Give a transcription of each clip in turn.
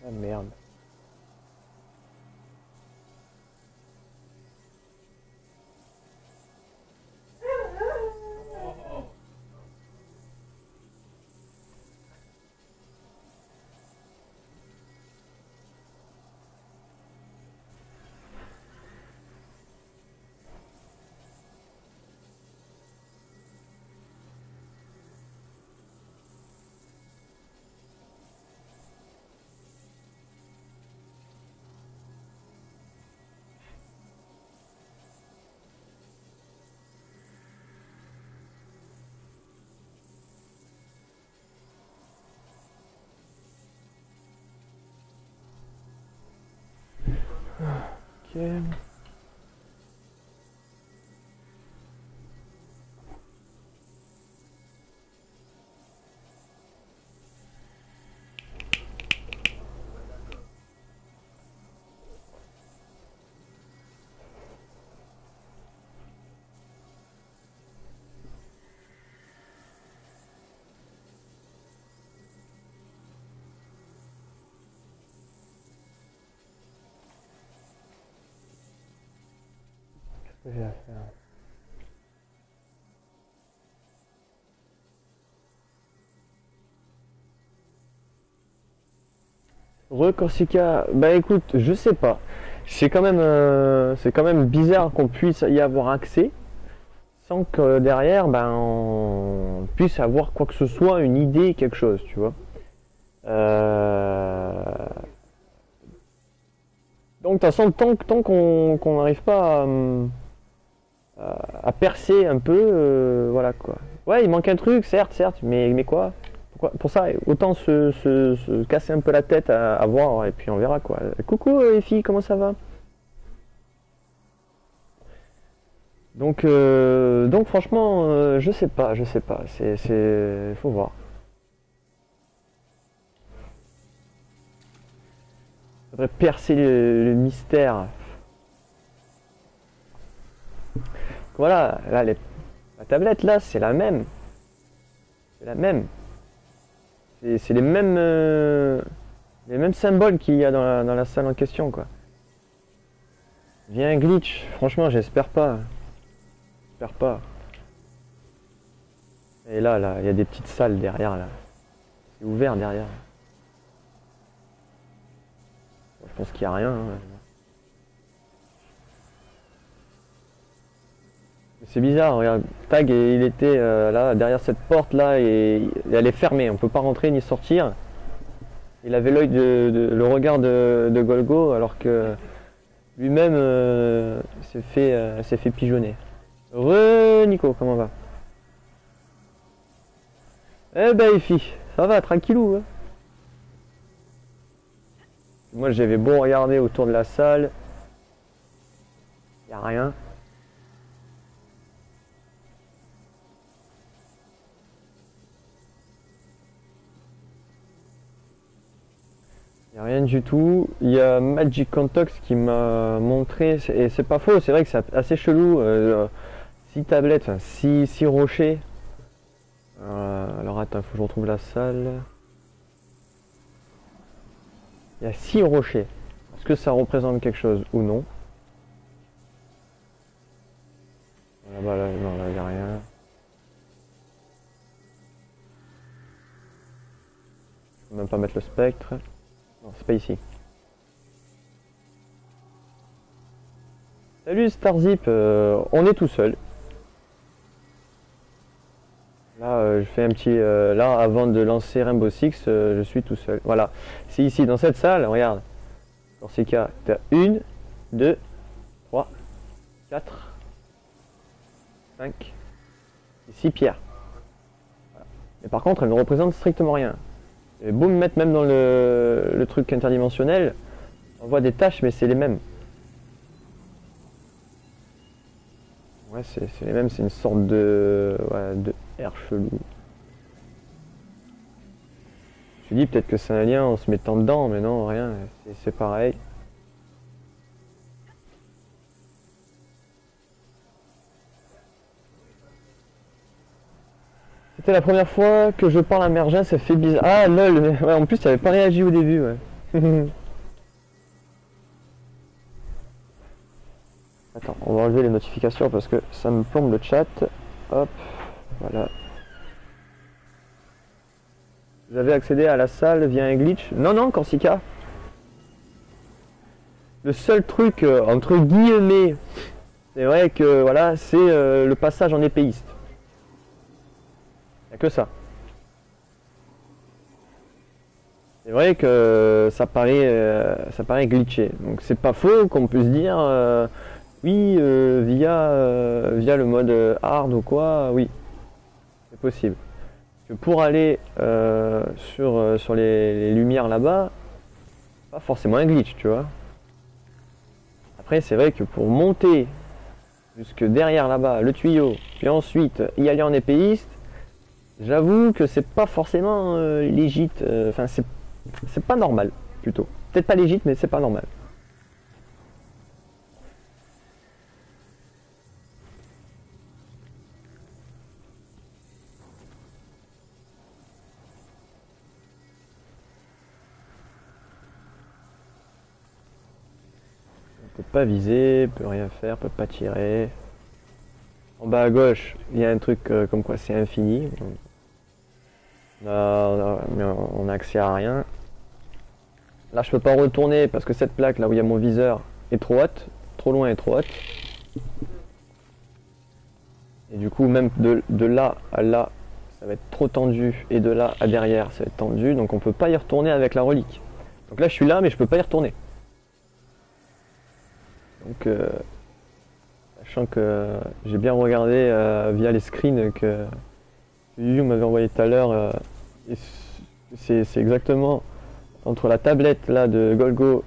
Ah merde. Ok. Qu'est-ce que j'ai à faire? Corsica, bah écoute, je sais pas. C'est quand même bizarre qu'on puisse y avoir accès sans que derrière, ben, on puisse avoir quoi que ce soit, une idée, quelque chose, tu vois. Euh, Donc, de toute façon, tant qu'on n'arrive pas à percer un peu, voilà quoi. Ouais, il manque un truc, certes, mais quoi? Pour ça, autant se casser un peu la tête à voir et puis on verra quoi. Coucou les filles, comment ça va? Donc franchement, je sais pas, faut voir. Faudrait percer le mystère. Voilà, là, la tablette là, c'est la même, c'est la même. C'est les mêmes symboles qu'il y a dans la salle en question quoi. Vient un glitch, franchement, j'espère pas, j'espère pas. Et là, il y a des petites salles derrière là. C'est ouvert derrière. Je pense qu'il y a rien, hein. C'est bizarre, regarde, Tag, il était là, derrière cette porte là, et elle est fermée, on peut pas rentrer ni sortir. Il avait l'œil le regard de Golgo alors que lui-même s'est fait pigeonner. Nico, comment va? Eh ben Effie, ça va, tranquillou. Hein. Moi j'avais beau regarder autour de la salle, y a rien. Y a rien du tout. Il y a Magic Contox qui m'a montré, et c'est pas faux, c'est vrai que c'est assez chelou. 6 tablettes, enfin 6 rochers. Alors attends, il faut que je retrouve la salle. Il y a 6 rochers. Est-ce que ça représente quelque chose ou non? Là-bas, là, non, là, il n'y a rien. Je peux même pas mettre le spectre. Non, c'est pas ici. Salut Starzip, on est tout seul. Là, je fais un petit... là, avant de lancer Rainbow Six, je suis tout seul. Voilà. C'est ici, dans cette salle, regarde. Corsica, t'as 1, 2, 3, 4, 5 et 6 pierres. Voilà. Mais par contre, elles ne représentent strictement rien. Et beau me mettre même dans le truc interdimensionnel, on voit des taches, mais c'est les mêmes. Ouais, c'est les mêmes, c'est une sorte de R chelou. Je me suis dit peut-être que c'est un lien en se mettant dedans, mais non, rien, c'est pareil. C'était la première fois que je parle à Mergin, ça fait bizarre. Ah lol, mais ouais, en plus tu avais pas réagi au début, ouais. Attends, on va enlever les notifications parce que ça me plombe le chat. Hop, voilà. Vous avez accédé à la salle via un glitch? Non, non, Corsica. Le seul truc, entre guillemets, c'est vrai que voilà, c'est le passage en épéiste. Il n'y a que ça. C'est vrai que ça paraît glitché. Donc c'est pas faux qu'on peut se dire, oui, via le mode hard ou quoi, oui, c'est possible. Que pour aller sur les lumières là-bas, pas forcément un glitch, tu vois. Après, c'est vrai que pour monter jusque derrière là-bas, le tuyau, puis ensuite y aller en épéiste, j'avoue que c'est pas forcément légit. Enfin, c'est pas normal, plutôt. Peut-être pas légit, mais c'est pas normal. Peut pas viser, peut rien faire, peut pas tirer. En bas à gauche, il y a un truc comme quoi c'est infini. On a accès à rien. Là, je peux pas retourner parce que cette plaque, là où il y a mon viseur, est trop haute, trop loin et trop haute. Et du coup, même de là à là, ça va être trop tendu. Et de là à derrière, ça va être tendu. Donc on peut pas y retourner avec la relique. Donc là, je suis là, mais je peux pas y retourner. Donc, sachant que j'ai bien regardé via les screens que Yu m'avait envoyé tout à l'heure, c'est exactement entre la tablette là de Golgo,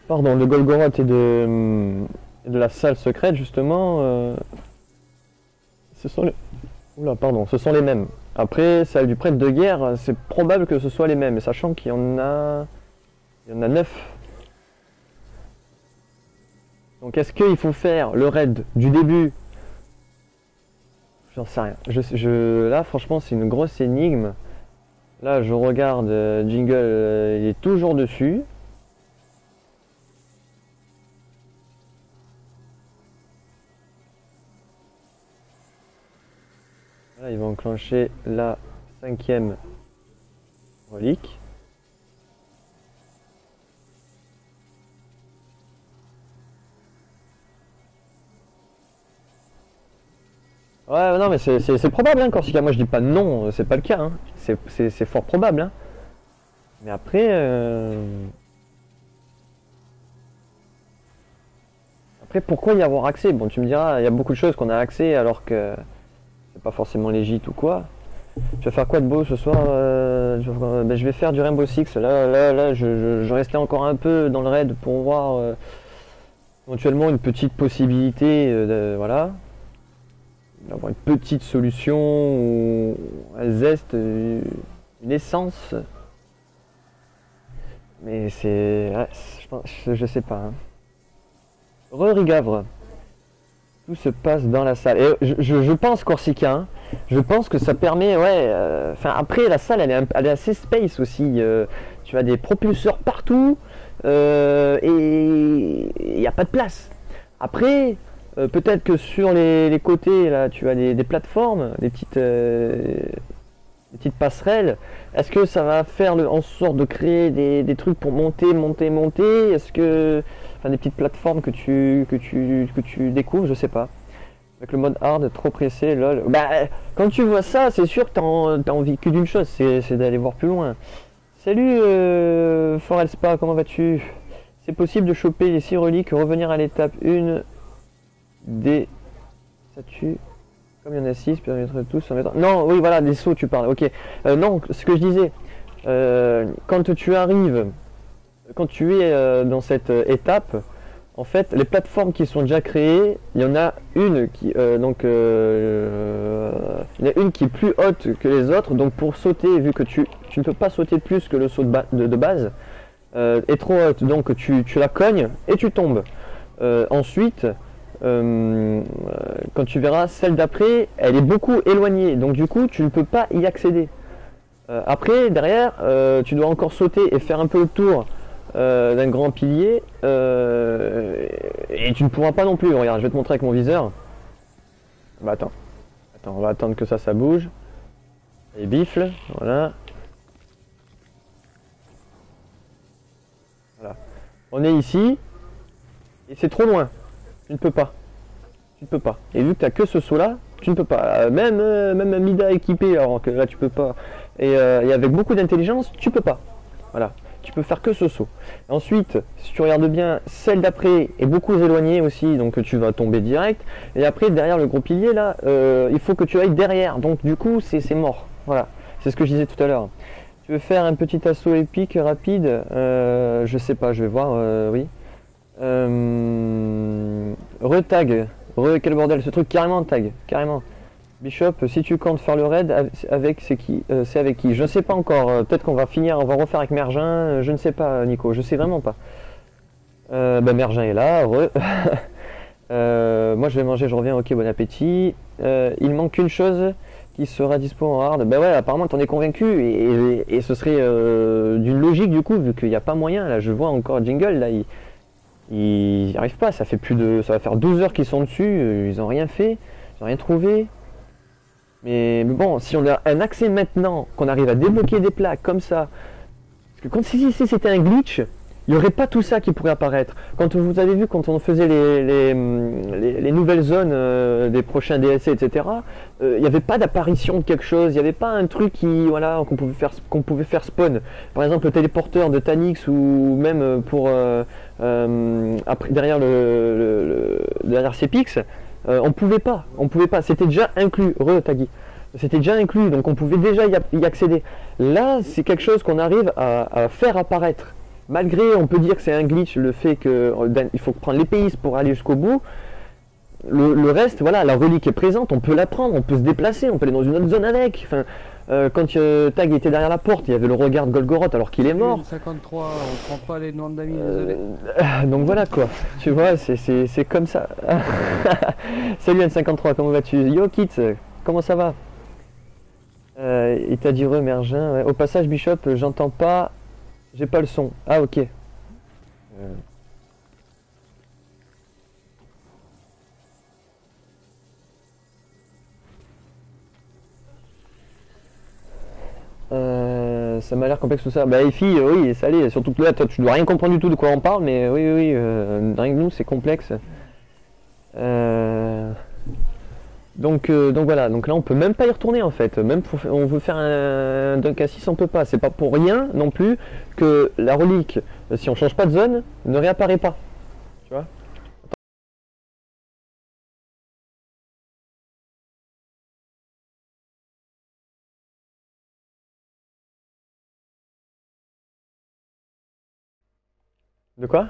pardon, de Golgoroth et de la salle secrète justement, ce sont les, oula, pardon, ce sont les mêmes. Après, celle du prêtre de guerre, c'est probable que ce soit les mêmes, sachant qu'il y en a 9. Donc est-ce qu'il faut faire le raid du début? J'en sais rien. Là, franchement, c'est une grosse énigme. Là, je regarde Jingle, il est toujours dessus. Là, il va enclencher la 5e relique. Ouais, non, mais c'est probable, hein, Corsica. Moi, je dis pas non, c'est pas le cas. Hein. C'est fort probable. Hein. Mais après, après, pourquoi y avoir accès? Bon, tu me diras, il y a beaucoup de choses qu'on a accès alors que c'est pas forcément légit ou quoi. Tu vas faire quoi de beau ce soir? Ben, je vais faire du Rainbow Six. Là, je restais encore un peu dans le raid pour voir éventuellement une petite possibilité, voilà, d'avoir une petite solution ou un zeste, une essence. Mais c'est, ouais, je sais pas, hein. Rigavre, tout se passe dans la salle. Et je pense Corsica, hein, je pense que ça permet, ouais. Enfin après la salle, elle est assez space aussi. Tu as des propulseurs partout et il n'y a pas de place. Après, peut-être que sur les côtés là, tu as des plateformes, des petites passerelles. Est-ce que ça va faire en sorte de créer des trucs pour monter? Est-ce que, enfin, des petites plateformes que tu découvres, je sais pas. Avec le mode hard, trop pressé, lol. Bah, quand tu vois ça, c'est sûr que t'as envie que d'une chose, c'est d'aller voir plus loin. Salut Forel Spa, comment vas-tu? C'est possible de choper les 6 reliques, revenir à l'étape 1 des statues. Comme il y en a 6, permettre tous en mettant... Non, oui, voilà, des sauts, tu parles. Ok. Non, ce que je disais, quand tu arrives, quand tu es dans cette étape, en fait, les plateformes qui sont déjà créées, il y en a une qui, il y en a une qui est plus haute que les autres. Donc pour sauter, vu que tu ne peux pas sauter plus que le saut de base, est trop haute. Donc tu la cognes et tu tombes. Ensuite. Quand tu verras celle d'après, elle est beaucoup éloignée, donc du coup tu ne peux pas y accéder. Après, derrière, tu dois encore sauter et faire un peu le tour d'un grand pilier, et tu ne pourras pas non plus. Regarde, je vais te montrer avec mon viseur. Bah attends, on va attendre que ça bouge. Et bifle, voilà. Voilà. On est ici, et c'est trop loin. Tu ne peux pas. Tu ne peux pas. Et vu que tu n'as que ce saut là, tu ne peux pas. Même un Mida équipé, alors que là tu peux pas. Et avec beaucoup d'intelligence, tu peux pas. Voilà. Tu peux faire que ce saut. Ensuite, si tu regardes bien, celle d'après est beaucoup éloignée aussi, donc tu vas tomber direct. Et après, derrière le gros pilier là, il faut que tu ailles derrière. Donc du coup, c'est mort. Voilà. C'est ce que je disais tout à l'heure. Tu veux faire un petit assaut épique rapide? Je sais pas, je vais voir. Oui. Retag, quel bordel, ce truc carrément tag, carrément. Bishop, si tu comptes faire le raid avec, c'est avec qui? Je ne sais pas encore, peut-être qu'on va finir, on va refaire avec Mergin, je ne sais pas Nico, je sais vraiment pas. Mergin est là, moi je vais manger, je reviens, ok, bon appétit. Il manque une chose qui sera dispo en hard. Ouais, apparemment t'en es convaincu et ce serait d'une logique du coup, vu qu'il n'y a pas moyen, là je vois encore Jingle, là ils n'y arrivent pas, ça va faire 12 heures qu'ils sont dessus, ils n'ont rien fait, ils n'ont rien trouvé. Mais bon, si on a un accès maintenant, qu'on arrive à débloquer des plaques comme ça, parce que quand si c'était un glitch, il n'y aurait pas tout ça qui pourrait apparaître. Quand vous avez vu, quand on faisait les nouvelles zones des prochains DLC, etc., il n'y avait pas d'apparition de quelque chose, il n'y avait pas un truc voilà, qu'on pouvait faire spawn. Par exemple, le téléporteur de Tanix ou même pour après, derrière derrière Cpix, on pouvait pas. C'était déjà inclus. Taggy. C'était déjà inclus, donc on pouvait déjà y accéder. Là, c'est quelque chose qu'on arrive à faire apparaître. Malgré, on peut dire que c'est un glitch, le fait qu'il faut prendre l'épéiste pour aller jusqu'au bout. Le reste, voilà, la relique est présente, on peut la prendre, on peut se déplacer, on peut aller dans une autre zone avec. Enfin, quand Tag était derrière la porte, il y avait le regard de Golgoroth alors qu'il est mort. 53, on prend pas les noms d'amis, désolé. Donc voilà quoi, tu vois, c'est comme ça. Salut N53, comment vas-tu? Yo Kit, comment ça va? Il t'a dit Mergin, ouais. Au passage Bishop, j'entends pas, j'ai pas le son. Ah ok. Ça m'a l'air complexe tout ça. Bah Effie, oui, ça allait. Surtout que là, toi, tu dois rien comprendre du tout de quoi on parle, mais oui, rien que nous, c'est complexe. Donc voilà, donc là on peut même pas y retourner en fait. Même on veut faire un dunk à 6, on peut pas. C'est pas pour rien non plus que la relique, si on change pas de zone, ne réapparaît pas. Tu vois? De quoi?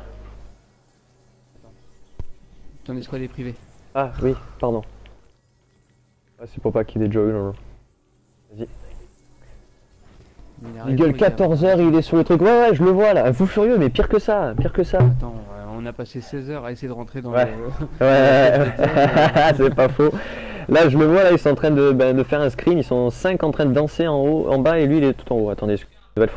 Ton escouade est privée. Ah oui, pardon. Ouais, c'est pour pas qu'il y ait des jogos. Non. Vas-y. Il a Eagle raison, 14h, il est sur le truc. Ouais, ouais, je le vois là. Un fou furieux, mais pire que ça, pire que ça. Attends, on a passé 16 heures à essayer de rentrer dans Ouais. le... Ouais, c'est pas faux. Là, je le vois, là, ils sont en train de faire un screen. Ils sont 5 en train de danser en haut, en bas, et lui, il est tout en haut. Attendez, voilà.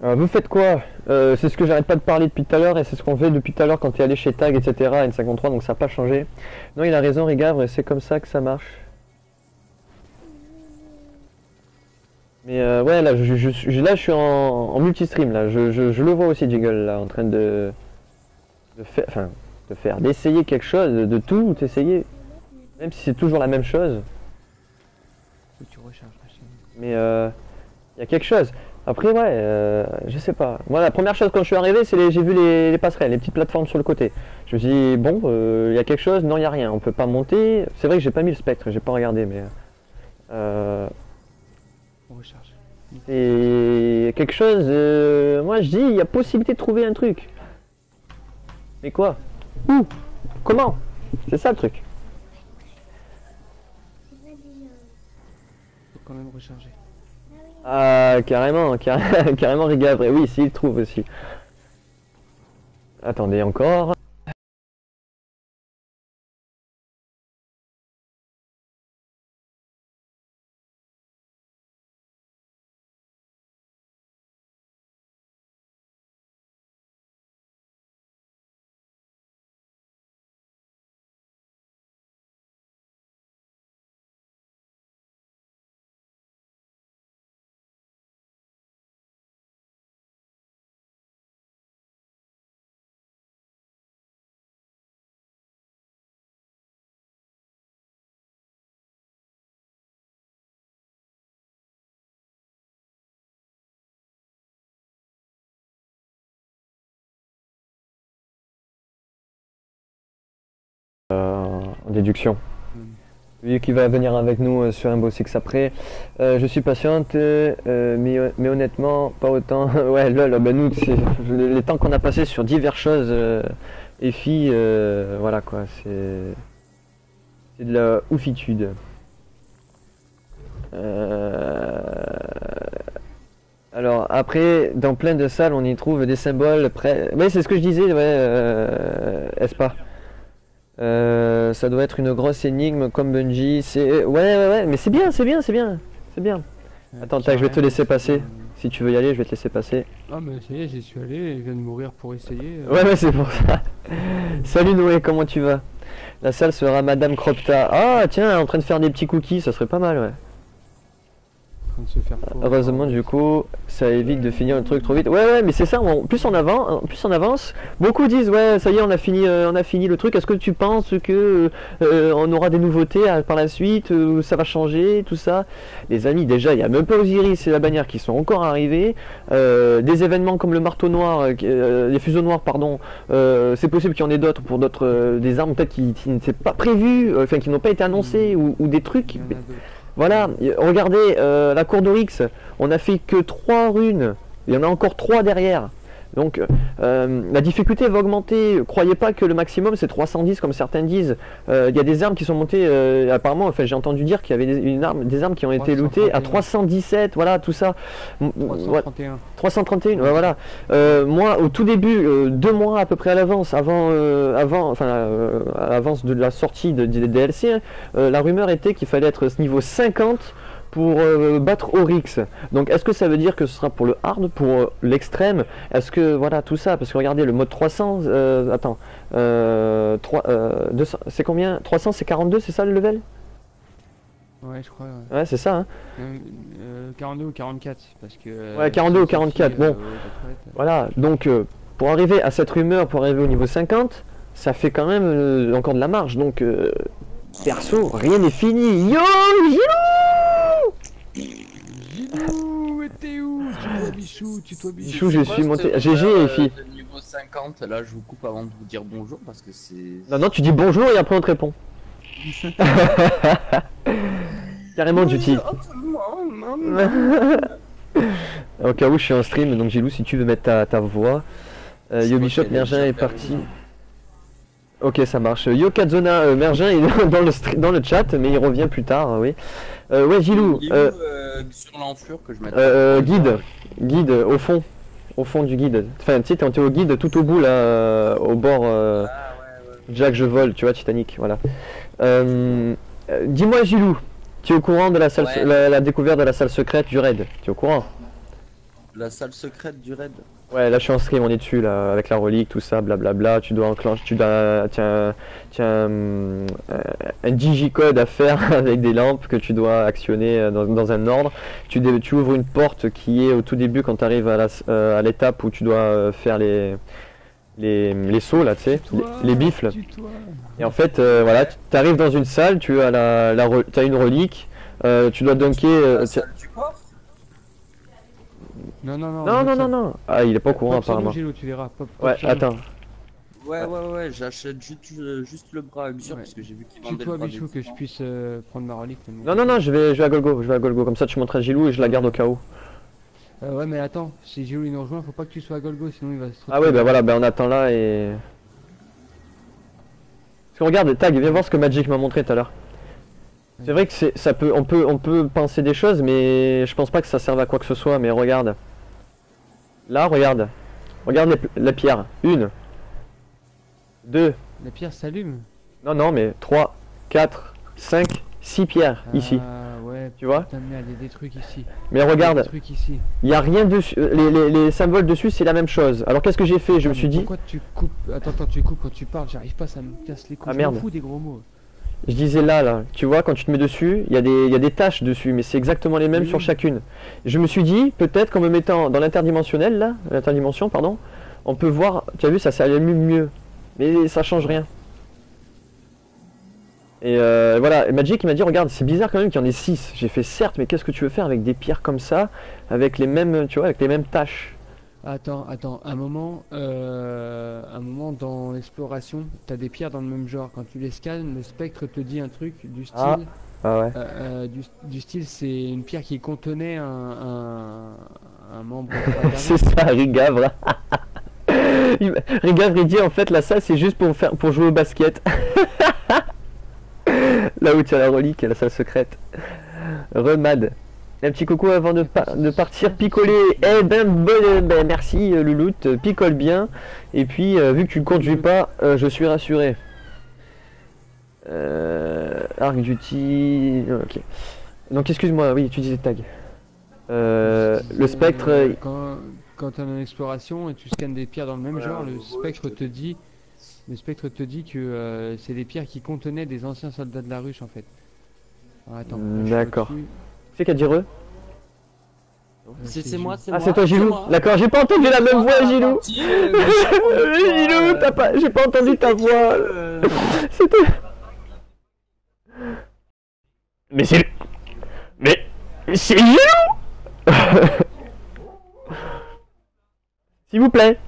Vous faites quoi? C'est ce que j'arrête pas de parler depuis tout à l'heure, et c'est ce qu'on fait depuis tout à l'heure quand tu es allé chez Tag, etc. N53, donc ça n'a pas changé. Non, il a raison, Rigavre, et c'est comme ça que ça marche. Mais ouais, là, là, je suis en multistream, là. Je le vois aussi, Jiggle, là, en train de faire, enfin, d'essayer quelque chose, de tout essayer. Même si c'est toujours la même chose. Faut que tu recharges, machin. Mais il y a quelque chose. Après, ouais, je sais pas. Moi, la première chose quand je suis arrivé, j'ai vu les passerelles, les petites plateformes sur le côté. Je me suis dit, bon, il y a quelque chose. Non, il n'y a rien. On peut pas monter. C'est vrai que j'ai pas mis le spectre, j'ai pas regardé, mais. On recharge. Et quelque chose. Moi, je dis, il y a possibilité de trouver un truc. Mais quoi? Où? Comment? C'est ça le truc. Faut quand même recharger. Ah, carrément, carrément Rigavre. Et oui, s'il trouve aussi. Attendez encore. En déduction. Vu qu'il va venir avec nous sur un boss X après. Je suis patiente, mais honnêtement, pas autant. Ouais, lol, bah nous, les temps qu'on a passé sur diverses choses, et filles, voilà quoi, c'est de la oufitude. Alors après, dans plein de salles, on y trouve des symboles près. Ouais, c'est ce que je disais, ouais, Espa. Ça doit être une grosse énigme comme Bungie. C'est ouais, mais c'est bien, c'est bien, c'est bien, c'est bien. Attends, tac, je vais te laisser passer. Si tu veux y aller, je vais te laisser passer. Ah mais ça y est, j'y suis allé, il vient de mourir pour essayer. Ouais, c'est pour ça. Salut Noé, comment tu vas? La salle sera Madame Cropta. Ah tiens, en train de faire des petits cookies, ça serait pas mal, ouais. En train de se faire Heureusement, du coup, ça évite de finir le truc trop vite. Ouais, mais c'est ça. Plus on avance. Beaucoup disent, ouais, ça y est, on a fini le truc. Est-ce que tu penses que on aura des nouveautés par la suite, ça va changer, tout ça? Les amis, déjà, il y a même pas Osiris et la bannière qui sont encore arrivés. Des événements comme le marteau noir, les fuseaux noirs, pardon. C'est possible qu'il y en ait d'autres pour d'autres, des armes peut-être qui ne s'est pas prévues, enfin qui n'ont pas été annoncées ou des trucs. Voilà, regardez, la cour d'Oryx, on a fait que 3 runes, il y en a encore 3 derrière. Donc la difficulté va augmenter, croyez pas que le maximum c'est 310 comme certains disent. Il y a des armes qui sont montées, apparemment, enfin j'ai entendu dire qu'il y avait des armes qui ont été lootées à 317, voilà tout ça. 331. 331, ouais, voilà. Moi au tout début, 2 mois à peu près à l'avance, à l'avance de la sortie des DLC, hein, la rumeur était qu'il fallait être ce niveau 50 pour battre Oryx. Donc est-ce que ça veut dire que ce sera pour le hard, pour l'extrême? Est-ce que voilà tout ça? Parce que regardez le mode 300, attends, 200, c'est combien? 300 c'est 42, c'est ça le level? Ouais, je crois. Ouais, c'est ça, hein. 42 ou 44, parce que... Ouais, 42 ou 44, bon. Voilà, donc pour arriver à cette rumeur, pour arriver au niveau 50, ça fait quand même encore de la marge. Donc, perso, rien n'est fini. Yo, Gilou, t'es où? Tutoie Bichou, tutoie Bichou. Bichou, je suis monté. GG, les filles. De niveau 50, là je vous coupe avant de vous dire bonjour parce que c'est... Non, non, tu dis bonjour et après on te répond. Carrément, Duty. Au cas où je suis en stream, donc Gilou, si tu veux mettre ta voix. Yo Bishop, Mergin est parti. Ok, ça marche. Yo Kazona, Mergin est dans le chat, mais il revient plus tard, oui. Ouais, Gilou. Sur l'enflure que je mets. Guide, au fond du guide. Enfin, tu sais, t'es au guide tout au bout là, au bord. Jack, je vole, tu vois, Titanic, voilà. Dis-moi, Gilou, tu es au courant de la salle, la découverte de la salle secrète du raid? Tu es au courant? La salle secrète du raid? Ouais, là je suis en stream, on est dessus là, avec la relique, tout ça, blablabla. Tu dois enclencher, tiens, un digicode à faire avec des lampes que tu dois actionner dans un ordre. Tu ouvres une porte qui est au tout début quand tu arrives à l'étape où tu dois faire les sauts là, tu sais, les bifles. Et en fait, voilà, tu arrives dans une salle, tu as t'as une relique, tu dois dunker. La salle du coffre? Non. Ah, il est pas au courant apparemment. Gilou, tu verras. Ouais, attends. Ouais, j'achète juste le bras à Uxor parce que j'ai vu qu'il vendait le Tutoie bras Bichou que je puisse prendre ma relique. Non, je vais à Golgo, comme ça tu montres à Gilou et je la garde au cas où. Ouais, mais attends, si Gilou il nous rejoint, faut pas que tu sois à Golgo, sinon il va se retrouver. Ah ouais, bah voilà, on attend là et... Parce que regarde, Tag, viens voir ce que Magic m'a montré tout à l'heure. C'est vrai que on peut penser des choses, mais je pense pas que ça serve à quoi que ce soit, mais regarde. Là, regarde la pierre. 1, 2. La pierre s'allume. Non, mais 3, 4, 5, 6 pierres ici. Ouais, tu vois? putain de merde, il y a des trucs ici. Mais regarde, il n'y a rien dessus. Les symboles dessus, c'est la même chose. Alors qu'est-ce que j'ai fait? Je me suis dit... Pourquoi tu coupes? Attends, tu coupes quand tu parles, j'arrive pas, ça me casse les couilles. Ah merde. Je m'en fous des gros mots. Je disais là, tu vois, quand tu te mets dessus, il y a des taches dessus, mais c'est exactement les mêmes sur chacune. Je me suis dit, peut-être qu'en me mettant dans l'interdimensionnel, là, l'interdimension, pardon, on peut voir, tu as vu, ça s'allume mieux. Mais ça change rien. Et voilà, et Magic il m'a dit, regarde, c'est bizarre quand même qu'il y en ait 6. J'ai fait, certes, mais qu'est-ce que tu veux faire avec des pierres comme ça, avec les mêmes, tu vois, avec les mêmes taches? Attends, un moment dans l'exploration, t'as des pierres dans le même genre. Quand tu les scannes, le spectre te dit un truc du style. Ah ouais. Du style, c'est une pierre qui contenait un membre. C'est ça, Rigavre. Rigavre il dit en fait la salle c'est juste pour jouer au basket. Là où tu as la relique et la salle secrète. Remad. Un petit coucou avant de partir picoler. Eh ben, merci Louloute, picole bien. Et puis vu que tu ne conduis pas, je suis rassuré. Arc Duty. Ok. Donc excuse-moi, oui, tu disais tag. Le spectre. Quand tu es en exploration et tu scannes des pierres dans le même genre, le spectre te dit que c'est des pierres qui contenaient des anciens soldats de la ruche en fait. Alors, attends. D'accord. C'est qu'à dire eux? C'est moi, c'est moi. Ah, c'est toi, Gilou? D'accord, j'ai pas entendu la même voix, Gilou. Gilou, j'ai pas entendu ta voix. C'était... Mais c'est... Mais... C'est Gilou. S'il vous plaît.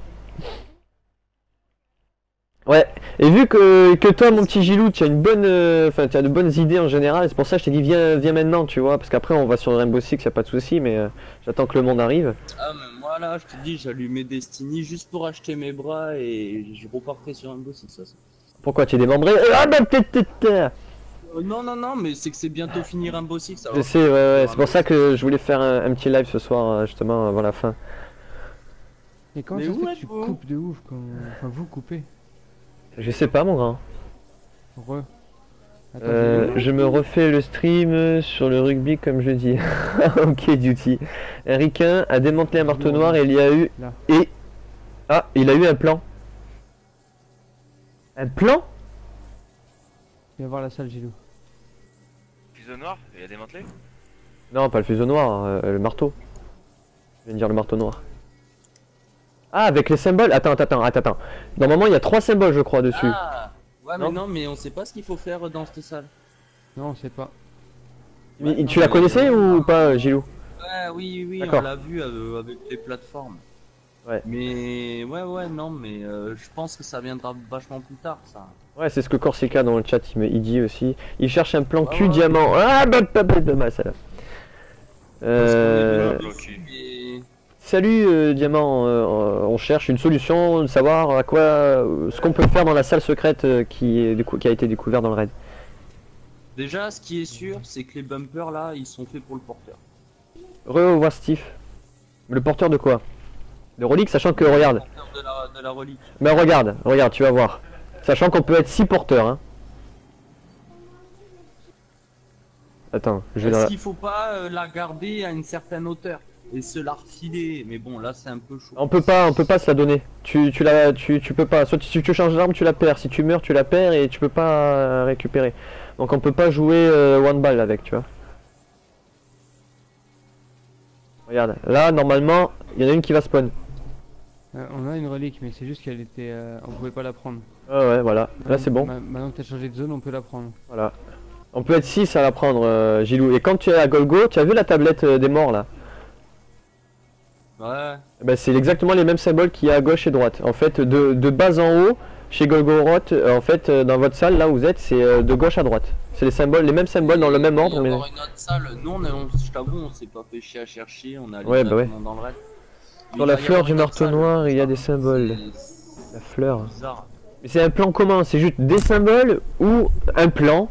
Ouais, et vu que toi, mon petit Gilou, tu as une bonne, tu as de bonnes idées en général, c'est pour ça que je t'ai dit viens maintenant, tu vois, parce qu'après on va sur Rainbow Six, y a pas de souci, mais j'attends que le monde arrive. Ah mais moi là, je te dis, j'allumais Destiny juste pour acheter mes bras et je repartais sur Rainbow Six. Ça. Pourquoi tu es démembré? Ah bah peut-être. Non, mais c'est que c'est bientôt fini Rainbow Six. Je sais, ouais, c'est pour ça que je voulais faire un petit live ce soir, justement, avant la fin. Et comment ça fait que tu coupes de ouf quand... Enfin, vous coupez? Je sais pas, mon grand. Attends, je me refais le stream sur le rugby comme je dis. Ok, Duty. Un ricain a démantelé un marteau noir et il y a eu... Là. Et... Ah, il a eu un plan. Un plan? Viens voir la salle, Gilou. fuseau noir, il a démantelé. Non, pas le fuseau noir, le marteau. Je viens de dire le marteau noir. Ah, avec les symboles. Attends. Normalement, il y a 3 symboles, je crois, dessus. Ah ouais, mais non, mais on sait pas ce qu'il faut faire dans cette salle. Non, on sait pas. Mais tu la connaissais ou pas, Gilou? Ouais, oui, on D'accord. l'a vu avec les plateformes. Ouais. Mais ouais, non, mais je pense que ça viendra vachement plus tard, ça. Ouais, c'est ce que Corsica dans le chat il dit aussi. Il cherche un plan cul ouais. diamant. Ah, bah, ça là. Parce qu'on est venu bloqué. dessus, mais- Salut Diamant, on cherche une solution, de savoir à quoi, ce qu'on peut faire dans la salle secrète qui a été découverte dans le raid. Déjà, ce qui est sûr, c'est que les bumpers là, ils sont faits pour le porteur. Revoir Steve. Le porteur de quoi? De relique, sachant que, regarde. Le porteur de la relique. Mais regarde, tu vas voir. Sachant qu'on peut être 6 porteurs, hein. Attends, je vais dans Est-ce la... qu'il faut pas la garder à une certaine hauteur et se la refiler? Mais bon, là, c'est un peu chaud. On peut pas se la donner. Tu peux pas. Soit si tu changes d'arme, tu la perds. Si tu meurs, tu la perds et tu peux pas récupérer. Donc on peut pas jouer one ball avec, tu vois. Regarde, là normalement, il y en a une qui va spawn. On a une relique, mais c'est juste qu'elle était. On pouvait pas la prendre. Ouais, voilà. Là c'est bon. Maintenant que t'as changé de zone, on peut la prendre. Voilà. On peut être 6 à la prendre, Gilou. Et quand tu es à Golgo, tu as vu la tablette des morts là? Ouais. Ben, c'est exactement les mêmes symboles qu'il y a à gauche et droite. En fait, de bas en haut, chez Golgoroth, en fait, dans votre salle, là où vous êtes, c'est de gauche à droite. C'est les symboles, les mêmes symboles dans le même ordre. Il Mais... y avoir une autre salle. Nous, je t'avoue, on s'est pas fait chier à chercher. On a allé Ouais, bah ouais. directement dans le raid. Sur la fleur du marteau noir, il y a des symboles. La fleur. Bizarre. Mais c'est un plan commun, c'est juste des symboles ou un plan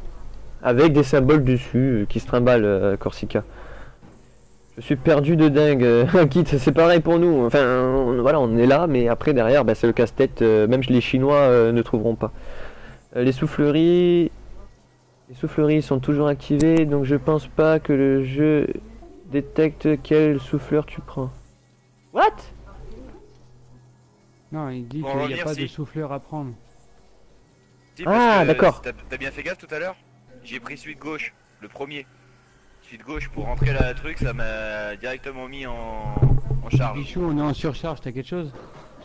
avec des symboles dessus qui se trimballent, Corsica. Je suis perdu de dingue, Kit, c'est pareil pour nous. Enfin, voilà, on est là, mais après derrière, bah, c'est le casse-tête. Même les Chinois ne trouveront pas. Les souffleries sont toujours activées, donc je pense pas que le jeu détecte quel souffleur tu prends. What? Non, il dit Pour qu'il n'y a revenir, pas si. de souffleur à prendre. Si, Ah, parce que d'accord. T'as bien fait gaffe tout à l'heure. J'ai pris celui de gauche, le premier. Celui de gauche pour rentrer la truc, ça m'a directement mis en charge. Bichou, on est en surcharge, t'as quelque chose?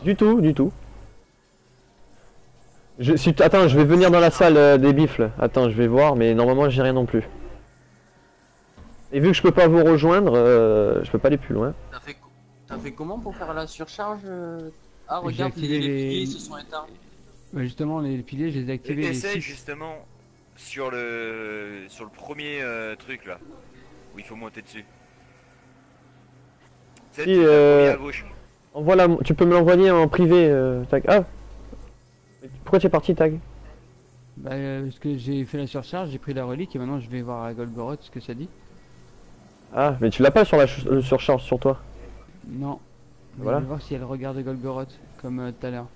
Du tout. Attends, je vais venir dans la salle des bifles. Attends, je vais voir, mais normalement j'ai rien non plus. Et vu que je peux pas vous rejoindre, je peux pas aller plus loin. T'as fait comment pour faire la surcharge Ah, J'ai regarde, activé les les- piliers se sont éteints. Ouais, justement, les piliers, je les ai activés. Les Essaye 6. justement sur le premier truc là, où il faut monter dessus. C'est Si, le premier à gauche. Tu peux me l'envoyer en privé, Tag. Ah, pourquoi tu es parti, Tag? Bah, parce que j'ai fait la surcharge, j'ai pris la relique et maintenant je vais voir à Golgoroth ce que ça dit. Ah, mais tu l'as pas sur la surcharge sur toi. Non. Mais Voilà. Je vais voir si elle regarde Golgoroth, comme tout à l'heure.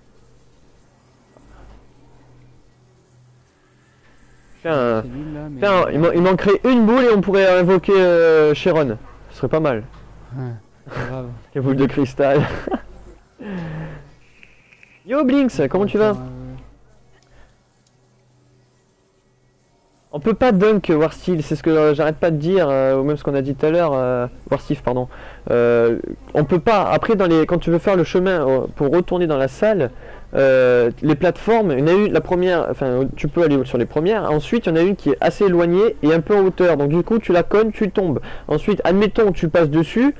Tiens, C'est nul, là, mais... il manquerait une boule et on pourrait invoquer Sharon. Ce serait pas mal. Ouais, c'est grave. Les boules de cristal. Yo Blinks, comment tu vas? On peut pas dunk Warsteel, c'est ce que j'arrête pas de dire, ou même ce qu'on a dit tout à l'heure, Warsteel, pardon. On peut pas, après quand tu veux faire le chemin pour retourner dans la salle, les plateformes, il y en a une, la première, enfin tu peux aller sur les premières, ensuite il y en a une qui est assez éloignée et un peu en hauteur, donc du coup tu la cognes, tu tombes. Ensuite, admettons que tu passes dessus,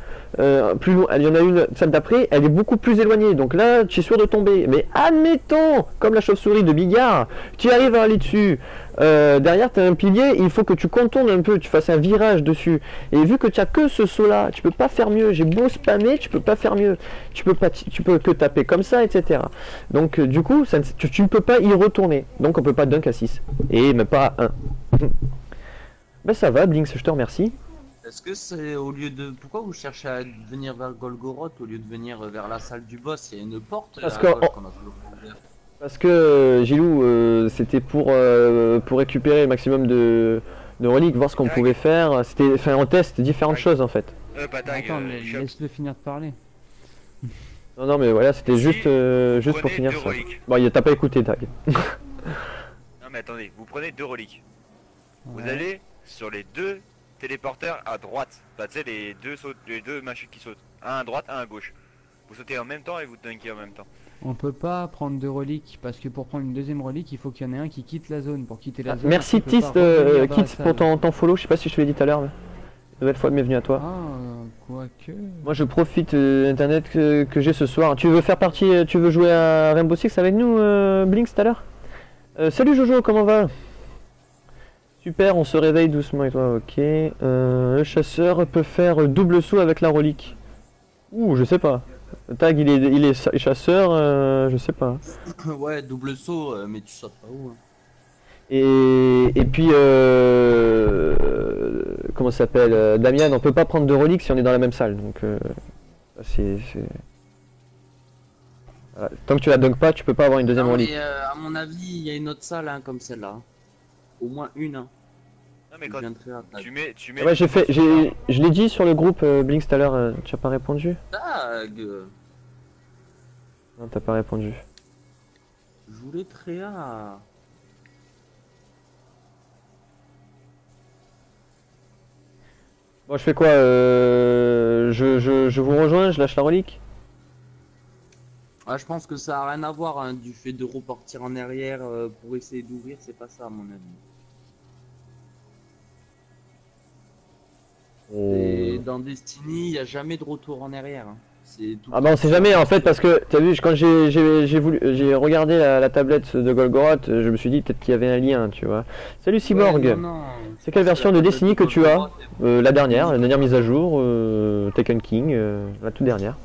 plus loin, il y en a une, celle d'après, elle est beaucoup plus éloignée, donc là tu es sûr de tomber. Mais admettons, comme la chauve-souris de Bigard, tu arrives à aller dessus. Derrière tu as un pilier, il faut que tu contournes un peu, tu fasses un virage dessus. Et vu que tu as que ce saut là, tu peux pas faire mieux. J'ai beau spammer, tu peux pas faire mieux. Tu peux que taper comme ça, etc. Donc du coup, tu ne peux pas y retourner. Donc on peut pas dunk à 6. Et même pas à 1. Ben ça va, Blinks, je te remercie. Est-ce que c'est au lieu de... Pourquoi vous cherchez à venir vers Golgoroth au lieu de venir vers la salle du boss? Il y a une porte Parce à que- gauche qu'on a toujours ouverte. Parce que Gilou, c'était pour récupérer le maximum de reliques, voir ce qu'on pouvait faire. C'était, enfin, on teste différentes choses en fait. Pas tag, Attends, shop. laisse-le finir de parler. Non, mais voilà, c'était Si, juste pour prenez finir deux ça. reliques. Bon, t'as pas écouté, Tag. Non mais attendez, vous prenez 2 reliques. Vous Ouais. allez sur les deux téléporteurs à droite. Bah, tu sais, les deux machines qui sautent. Un à droite, un à gauche. Vous sautez en même temps et vous dunkez en même temps. On peut pas prendre deux reliques parce que pour prendre une deuxième relique, il faut qu'il y en ait un qui quitte la zone. Pour quitter la zone, Merci il peut pas Tist, revenir dans la Kits pour salle. ton follow, je sais pas si je te l'ai dit tout à l'heure. Mais... Nouvelle fois, bienvenue à toi. Ah, quoique. Moi je profite internet que j'ai ce soir. Tu veux faire partie, tu veux jouer à Rainbow Six avec nous, Blinks, tout à l'heure? Salut Jojo, comment va? Super, on se réveille doucement et toi, ok. Le chasseur peut faire double saut avec la relique. Ouh, je sais pas. Tag, il est chasseur, je sais pas. Ouais, double saut, mais tu sautes pas où hein. Et puis, comment ça s'appelle, Damian, on peut pas prendre de reliques si on est dans la même salle. Donc, c'est... Voilà. Tant que tu la dunk pas, tu peux pas avoir une deuxième Non, relique. mais, à mon avis, il y a une autre salle hein, comme celle-là. Au moins une. Hein. Non, mais Je quand viens de faire un tu mets. Ouais, je l'ai dit sur le groupe Blinks tout à l'heure, tu as pas répondu? tag. Non, t'as pas répondu. Je voulais Tréa. Bon, je fais quoi? Je vous rejoins, je lâche la relique? Ah, je pense que ça a rien à voir hein, du fait de repartir en arrière pour essayer d'ouvrir, c'est pas ça à mon avis. Et dans Destiny, il n'y a jamais de retour en arrière. Hein. Tout Ah bah on sait jamais en fait parce que t'as vu quand j'ai regardé la tablette de Golgoroth, je me suis dit peut-être qu'il y avait un lien, tu vois. Salut Cyborg. Ouais, non. C'est quelle version de Destiny que tu as? La dernière mise à jour, Taken King, la toute dernière.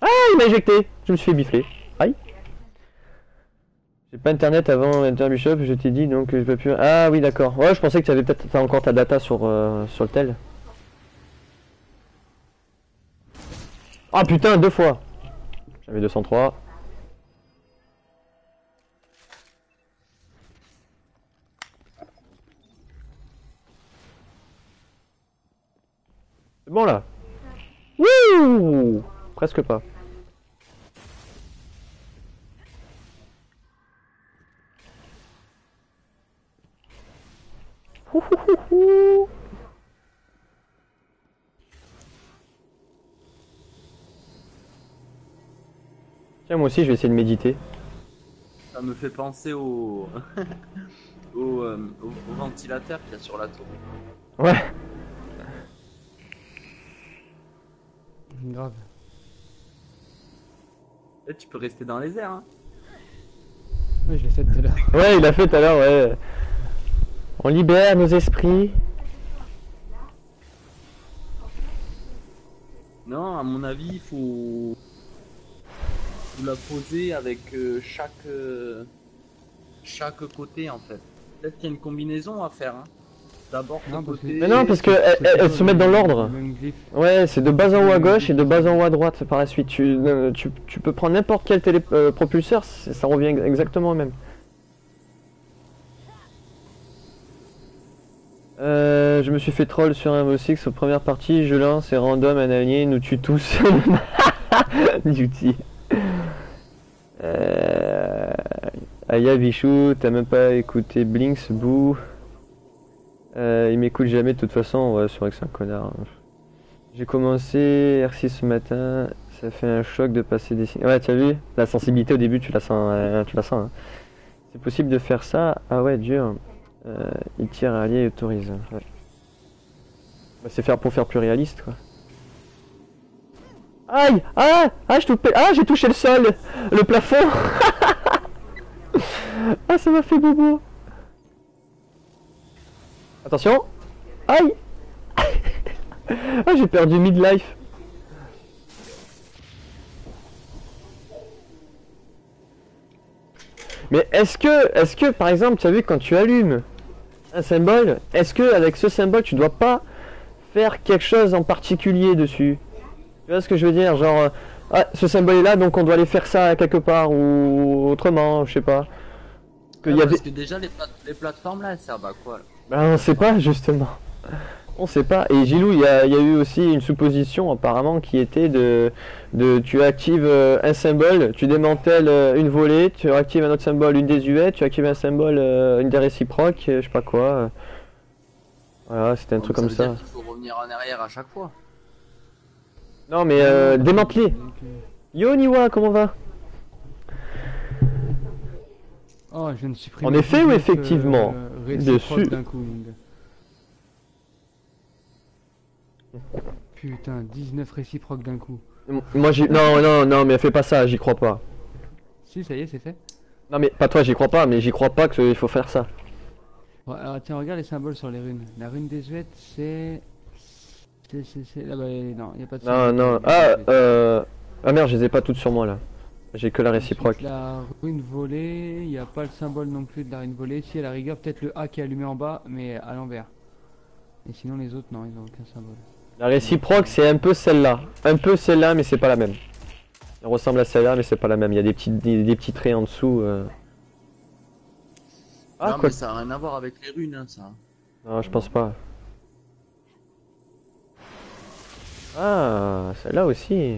Ah, il m'a éjecté. Je me suis fait bifler. Aïe. J'ai pas internet avant Interbishop, je t'ai dit donc je peux plus. Ah oui d'accord. Ouais, je pensais que tu avais peut-être encore ta data sur le tel. Ah putain, deux fois. J'avais 203. C'est bon là. Wouh! Presque pas. Tiens, moi aussi je vais essayer de méditer. Ça me fait penser au... au ventilateur qu'il y a sur la tour. Ouais. Grave. Et tu peux rester dans les airs. Hein. Oui, je l'ai fait tout à l'heure. Ouais, il a fait tout à l'heure, ouais. On libère nos esprits. Non, à mon avis, il faut la poser avec chaque côté en fait. Peut-être qu'il y a une combinaison à faire. Hein. D'abord ce Non, parce que- côté. Mais non, parce que C'est elles pas se mettent dans l'ordre. le même glyphe. Ouais, c'est de bas en haut à gauche et de bas en haut à droite par la suite. Tu peux prendre n'importe quel propulseur, ça revient exactement au même. Je me suis fait troll sur un Rainbow Six aux premières parties, je lance et random un allié nous tue tous. Duty. Aya Bichou, t'as même pas écouté Blinks, bouh. Il m'écoute jamais de toute façon, ouais c'est vrai que c'est un connard. J'ai commencé R6 ce matin, ça fait un choc de passer des signes. Ouais, tu as vu, la sensibilité au début tu la sens, hein. C'est possible de faire ça? Ah ouais, dur. Il tire à allié et autorise. Ouais. Bah, c'est faire pour faire plus réaliste quoi. Aïe! Ah! Ah, j'ai touché le sol! Le plafond! Ah, ça m'a fait bobo! Attention! Aïe! Ah, j'ai perdu midlife! Mais est-ce que par exemple, tu as vu quand tu allumes un symbole, est-ce que avec ce symbole tu dois pas faire quelque chose en particulier dessus? Tu vois ce que je veux dire? Genre, ah, ce symbole est là donc on doit aller faire ça quelque part ou autrement, je sais pas. Parce que déjà les plateformes là elles servent à quoi là? Bah on sait pas justement. On sait pas. Et Gilou, il y a eu aussi une supposition apparemment qui était tu actives un symbole, tu démantèles une volée, tu actives un autre symbole, une désuète, tu actives un symbole, une des réciproques, je sais pas quoi. Voilà, c'était un truc comme ça. Il faut revenir en arrière à chaque fois. Non mais démanteler. Yo Niwa, comment va? Oh, je viens de supprimer. En effet ou 19, effectivement réciproques Dessus. d'un coup, mon gars. Putain, 19 réciproques d'un coup. Moi j'y... Non, mais fais pas ça, j'y crois pas. Si, ça y est, c'est fait. Non mais pas toi, j'y crois pas, mais j'y crois pas qu'il faut faire ça. Bon, alors tiens, regarde les symboles sur les runes. La rune désuète, c'est... Là, bah, non, y a pas de Non, symbole non. pour la rune désuète. Ah merde, je les ai pas toutes sur moi là. J'ai que la réciproque. Ensuite, la rune volée, il n'y a pas le symbole non plus de la rune volée. Si, à la rigueur, peut-être le A qui est allumé en bas, mais à l'envers. Et sinon, les autres, non, ils n'ont aucun symbole. La réciproque, c'est un peu celle-là. Un peu celle-là, mais c'est pas la même. Elle ressemble à celle-là, mais c'est pas la même. Il y a des petits traits en dessous. Ah, non, quoi. mais ça a rien à voir avec les runes, hein, ça. Non, je pense pas. Ah, celle-là aussi.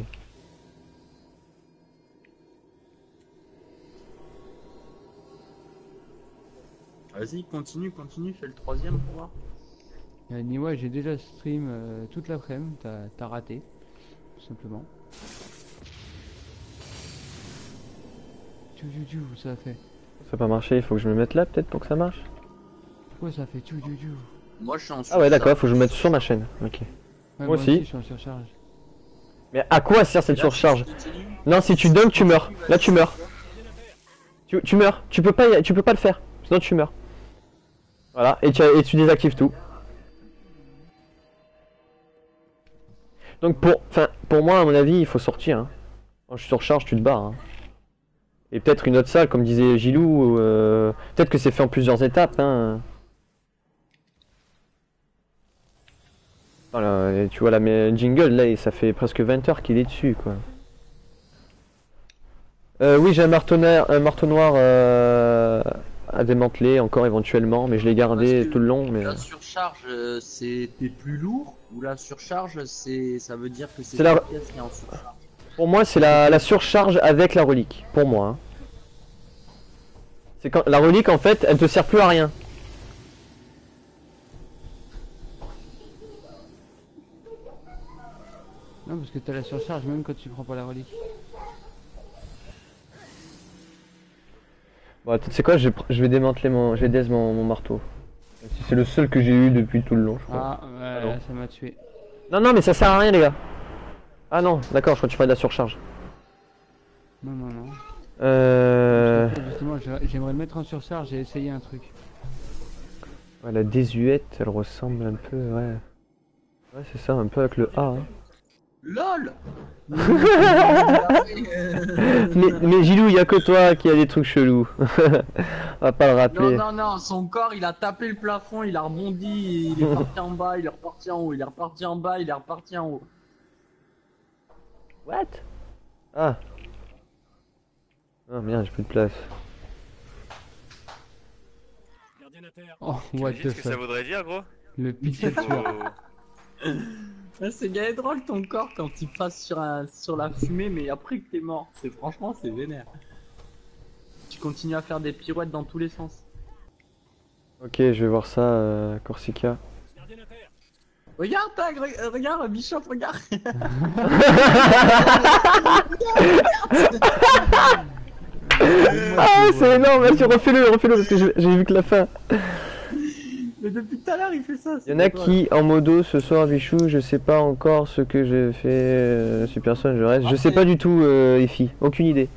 Vas-y, continue, fais le troisième pour voir. Niwa, j'ai déjà stream toute l'après-midi, t'as raté, tout simplement. Ça a fait. Ça n'a pas marché, il faut que je me mette là peut-être pour que ça marche. Pourquoi ça fait Moi, je suis en Ah ouais, d'accord, surcharge. faut que je me mette sur ma chaîne. Ok. Ouais, Moi aussi. je suis en surcharge. Mais à quoi sert cette Là, surcharge? si tu continues, Non, si tu dunks, tu meurs. Là, tu meurs. Tu meurs. Tu peux pas le faire. Sinon, tu meurs. Voilà, et tu désactives tout. Donc pour moi, à mon avis, il faut sortir. Hein. Quand je surcharge, tu te barres. Hein. Et peut-être une autre salle, comme disait Gilou. Peut-être que c'est fait en plusieurs étapes. Hein. Voilà, et tu vois la jingle là, et ça fait presque 20 heures qu'il est dessus, quoi. Oui, j'ai un marteau noir à démanteler encore éventuellement, mais je l'ai gardé Parce que tout le long. Mais la surcharge, c'était plus lourd, ou la surcharge, ça veut dire que c'est C'est la- la pièce qui est en surcharge. pour moi, c'est la surcharge avec la relique. Pour moi. Hein. C'est quand la relique, en fait, elle te sert plus à rien. Non, parce que t'as la surcharge même quand tu prends pas la relique. Bon, tu sais quoi, je vais démanteler je vais death mon marteau. C'est le seul que j'ai eu depuis tout le long, je crois. Ah, ouais, non. là, ça m'a tué. Non, mais ça sert à rien, les gars. Ah non, d'accord, je crois que tu parlais de la surcharge. Non. Euh... Justement, j'aimerais le mettre en surcharge et essayer un truc. Ouais, la désuète, elle ressemble un peu, ouais. Ouais, c'est ça, un peu avec le A. Hein. LOL. Mais Gilou, y a que toi qui a des trucs chelous. On va pas le rappeler. Non, son corps il a tapé le plafond, il a rebondi, il est parti en bas, il est reparti en haut, il est reparti en bas, il est reparti en haut. What? Ah. Oh merde, j'ai plus de place. Oh, what T'imagines the ce que ça fuck. voudrait dire, gros? Le pixel tueur. C'est bien drôle ton corps quand il passe sur la fumée, mais après que t'es mort. Franchement, c'est vénère. Tu continues à faire des pirouettes dans tous les sens. Ok, je vais voir ça, Corsica. Regarde, regarde, Bishop, regarde. Ah, c'est énorme, vas-y, refais-le parce que j'ai vu que la fin. Mais depuis tout à l'heure, il fait ça. Il y en a qui, en modo, ce soir, Bichou, je sais pas encore ce que je fais, si personne, je reste. Je sais pas du tout, Effie, aucune idée.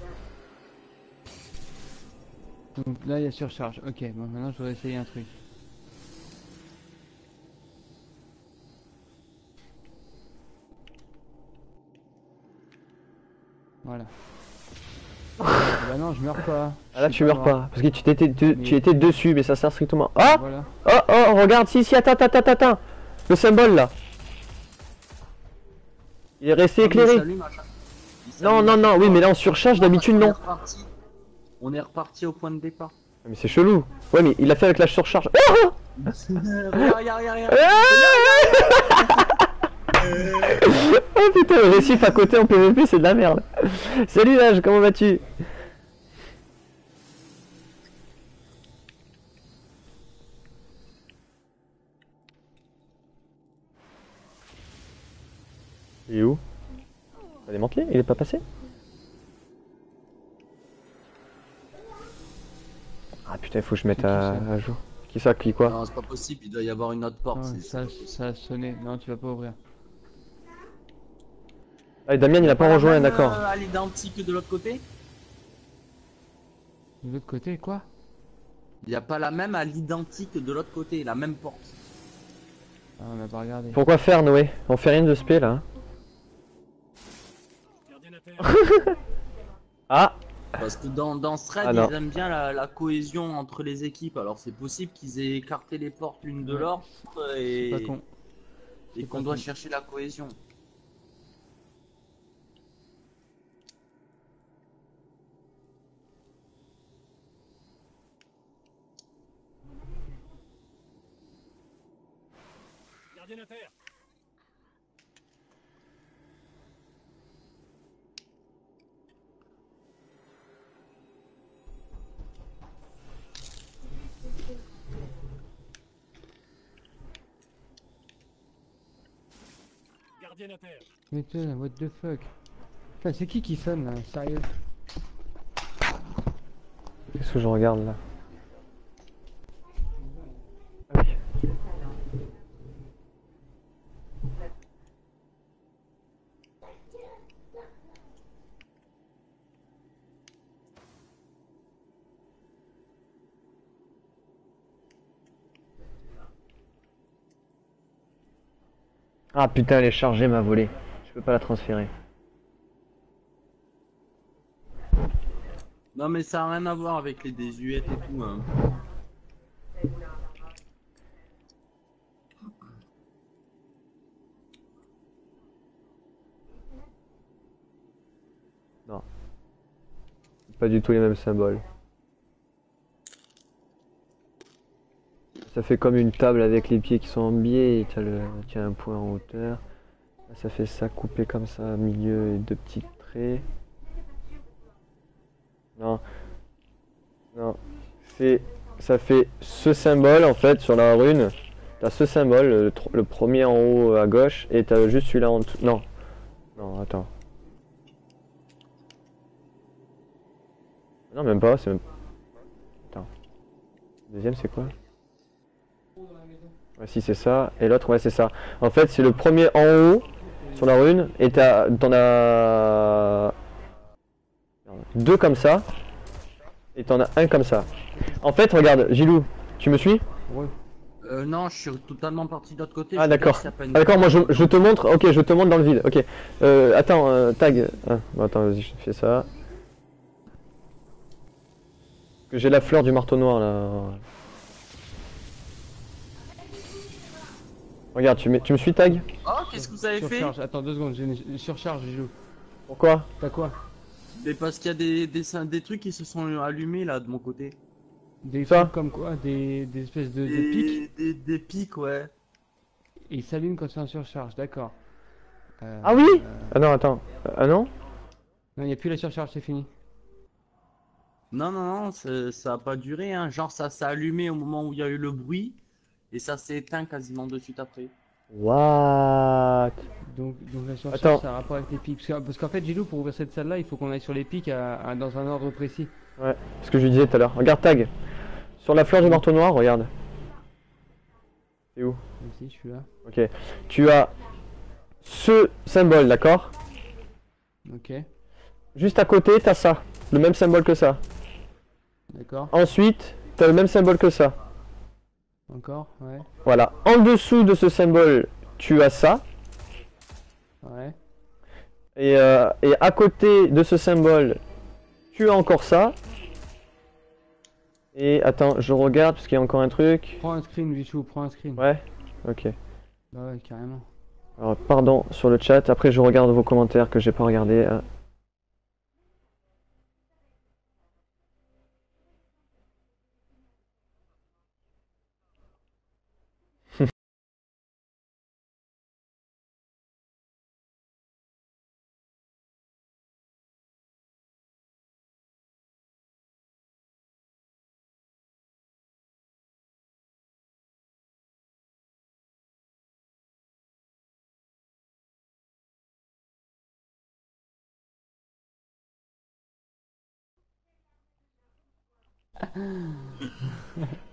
Donc là, il y a surcharge. Ok, bon, maintenant, je voudrais essayer un truc. Voilà. Bah non, je meurs pas. Ah là, Je suis tu meurs mort. pas, parce que tu étais dessus, mais ça sert strictement. Ah! Voilà. Oh, regarde, si, attends. Le symbole là. Il est resté éclairé. Non, oui, mais là on surcharge, d'habitude non. On est reparti au point de départ. Mais c'est chelou. Ouais, mais il l'a fait avec la surcharge. Oh! Regarde. Oh putain, le récif à côté en PVP, c'est de la merde. Salut Nage, comment vas-tu? Il est où? T'as démantelé? Il est pas passé? Ah putain, il faut que je mette à jour. Qui ça, qui quoi? Non, c'est pas possible, il doit y avoir une autre porte. Non, c'est pas ça, possible. ça a sonné. Non, tu vas pas ouvrir. Ah, et Damien, il a pas la rejoint, même, d'accord. à l'identique de l'autre côté? De l'autre côté, quoi? Il n'y a pas la même à l'identique de l'autre côté, la même porte. Ah, on a pas regardé. Pourquoi faire, Noé? On fait rien de spé là. Hein. Ah! Parce que dans ce raid, Ah non. ils aiment bien la cohésion entre les équipes. Alors c'est possible qu'ils aient écarté les portes l'une de Ouais. l'autre C'est pas et, con. et C'est qu'on pas doit con. chercher la cohésion. Mais putain, what the fuck? Putain, c'est qui sonne là? Sérieux? Qu'est-ce que je regarde là? Ah oui. Ah putain, elle est chargée ma volée. Je peux pas la transférer. Non mais ça n'a rien à voir avec les désuètes et tout. Hein. Non. Pas du tout les mêmes symboles. Ça fait comme une table avec les pieds qui sont en biais et t'as un point en hauteur. Là, ça fait ça coupé comme ça, milieu et deux petits traits. Non. Non. Ça fait ce symbole en fait sur la rune. T'as ce symbole, le premier en haut à gauche, et t'as juste celui-là en dessous. Non. Non, attends. Non, même pas, c'est même... Attends. Le deuxième, c'est quoi? Ouais, si, c'est ça. Et l'autre, ouais, c'est ça. En fait, c'est le premier en haut sur la rune, et t'en as deux comme ça, et t'en as un comme ça. En fait, regarde, Gilou, tu me suis? Ouais. Non, je suis totalement parti de l'autre côté. Ah je d'accord. regarde s'il y a pas une Ah, d'accord, moi porte. je te montre, ok, je te montre dans le vide, ok. Attends, tag. Ah, bon, attends, vas-y, je te fais ça. Que j'ai la fleur du marteau noir là. Regarde, tu me suis tag? Oh, qu'est-ce que vous avez fait? Surcharge. Attends 2 secondes, j'ai une surcharge, j'y joue. Pourquoi? T'as quoi? Mais parce qu'il y a des trucs qui se sont allumés là de mon côté. Des Ça trucs comme quoi? Des espèces de pics? Des pics, ouais. Et ils s'allument quand c'est en surcharge, d'accord. Ah oui? Ah non, attends. Ah non? Non, il n'y a plus la surcharge, c'est fini. Non, ça a pas duré, hein. Genre, ça s'est allumé au moment où il y a eu le bruit et ça s'est éteint quasiment de suite après. What? Donc la surcharge, Attends. ça a un rapport avec les pics. Parce qu'en fait, Gilou, pour ouvrir cette salle-là, il faut qu'on aille sur les pics dans un ordre précis. Ouais, ce que je lui disais tout à l'heure. Regarde tag. Sur la fleur du marteau noir, regarde. C'est où? Ici, je suis là. Ok. Tu as ce symbole, d'accord? Ok, Juste à côté, t'as ça. Le même symbole que ça. d'accord. Ensuite, t'as le même symbole que ça. Encore, ouais. Voilà. En dessous de ce symbole, tu as ça. Ouais. Et à côté de ce symbole, tu as encore ça. Et attends, je regarde parce qu'il y a encore un truc. Prends un screen, Vichou, prends un screen. Ouais. Ok. Bah ouais, carrément. Alors, pardon sur le chat. Après, je regarde vos commentaires que j'ai pas regardé.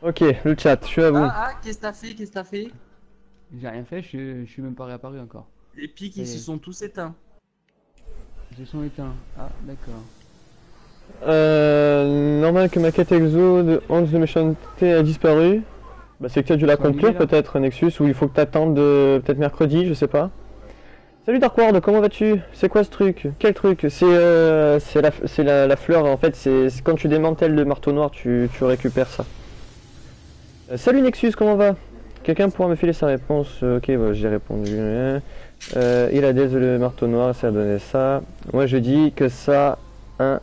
Ok, le chat, je suis à vous. Qu'est-ce que t'as fait? Qu'est-ce que t'as fait? J'ai rien fait, je suis même pas réapparu encore. Les pics, Et- ils se sont tous éteints. Ils se sont éteints. Ah, d'accord. Normal que ma quête exo de 11 de méchanceté a disparu. Bah c'est que tu as dû l'accomplir Annulé, là. peut-être Nexus, ou il faut que t'attendes peut-être mercredi, je sais pas. Salut Darkward, comment vas-tu? C'est quoi ce truc? Quel truc? C'est la fleur, en fait, c'est quand tu démantèles le marteau noir, tu récupères ça. Salut Nexus, comment va? Quelqu'un pourra me filer sa réponse? Ok, bah, j'ai répondu. Il a des le marteau noir, ça a donné ça. Moi je dis que ça a un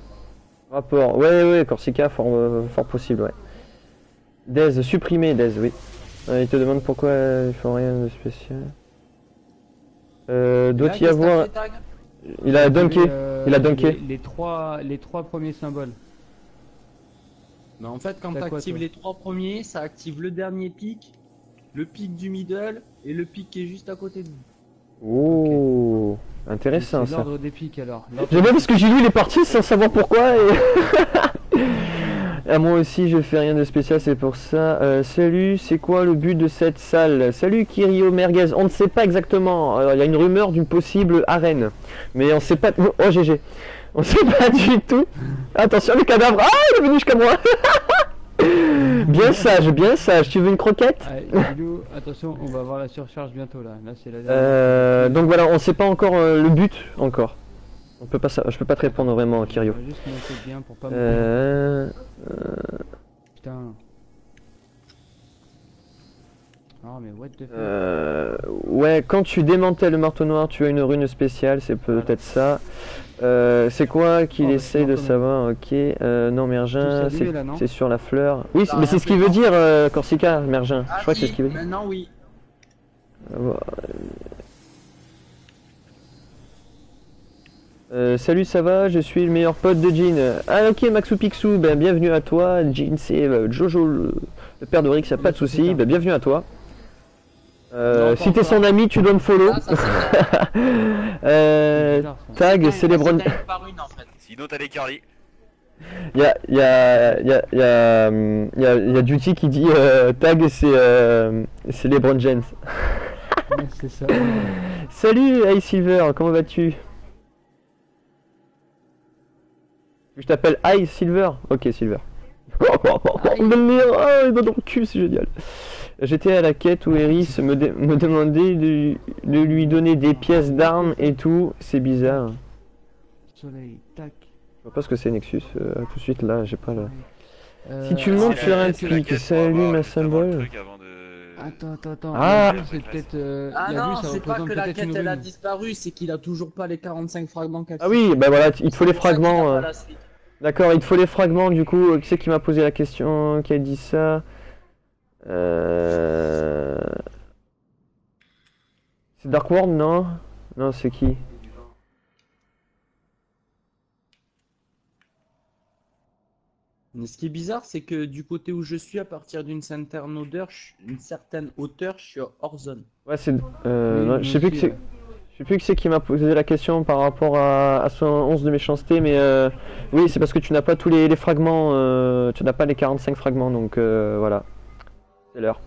rapport. Ouais, Corsica, fort possible, ouais. Dez, supprimé, Dez, oui. Il te demande pourquoi ils font rien de spécial. Doit y avoir. Il a dunké. Il a dunké. Les trois premiers symboles. Mais en fait, quand T'as quoi, t'actives toi les 3 premiers, ça active le dernier pic, le pic du middle et le pic qui est juste à côté de vous. Oh, intéressant C'est ça. l'ordre des pics alors. J'aime bien parce que j'ai lu les parties sans savoir pourquoi et. Ah, moi aussi je fais rien de spécial, c'est pour ça. Salut, c'est quoi le but de cette salle? Salut Kirio Merguez, on ne sait pas exactement. Il y a une rumeur d'une possible arène, mais on sait pas. Oh GG, on sait pas du tout. Attention le cadavre, ah il est venu jusqu'à moi. Bien sage, bien sage. Tu veux une croquette? Gilou, attention, on va avoir la surcharge bientôt là. Là c'est la dernière. Donc voilà, on sait pas encore le but encore. On peut pas ça, je peux pas te répondre vraiment Kirio. On va juste monter bien pour pas me... Putain. Oh mais what the fuck. Ouais, quand tu démantèles le marteau noir, tu as une rune spéciale, c'est peut-être ça. C'est quoi qu'il Oh, bah, essaye de sinon, savoir? Ok, non, Mergin, Tout salué, là, non c'est sur la fleur. Oui, Ah, mais c'est ce qu'il veut dire, Corsica, Mergin. Je crois que c'est ce qu'il veut dire. Maintenant oui. Salut, ça va? Je suis le meilleur pote de Jean. Ah ok, Maxou Pixou, ben, bienvenue à toi. Jean, c'est Jojo, le père de Rix, y'a pas de souci. Ben, bienvenue à toi. Non, Si pas t'es son encore. ami, tu dois me follow. Ah, ça c'est bien. Bizarre, ça. Tag, c'est les bronzes. Par une en fait. Sinon, t'as les Carly. Il y a Duty qui dit tag c'est LeBron James. Ouais, c'est ça. Salut Ice Silver, comment vas-tu? Je t'appelle Ice Silver? Ok Silver. Le meilleur, oh, il va dans le cul, c'est génial. J'étais à la quête où Eris me demandait de lui donner des pièces d'armes et tout, c'est bizarre. Soleil, tac. Je vois pas ce que c'est Nexus, tout de suite là, j'ai pas là. Euh, Si tu montes C'est sur la- un c'est la pic, quête pour salut avoir ma justement le symbole. truc avant de- Attends. Ah. La vue, c'est peut-être. Ah la vue, non, ça c'est pas représente que la peut-être quête une elle a rune. disparu, c'est qu'il a toujours pas les 45 fragments qu'elle Ah oui, bah voilà, il te faut les fragments. La suite. D'accord, il te faut les fragments du coup. Qui c'est qui m'a posé la question? Qui a dit ça? C'est Darkworld, non? Non, c'est qui? Mais ce qui est bizarre, c'est que du côté où je suis, à partir d'une certaine hauteur, je suis hors zone. Ouais, c'est. Oui, Non, nous je sais plus aussi, que c'est. ouais. Je sais plus qui c'est qui m'a posé la question par rapport à son 11 de méchanceté, mais oui, c'est parce que tu n'as pas tous les fragments, tu n'as pas les 45 fragments, donc voilà. C'est l'heure.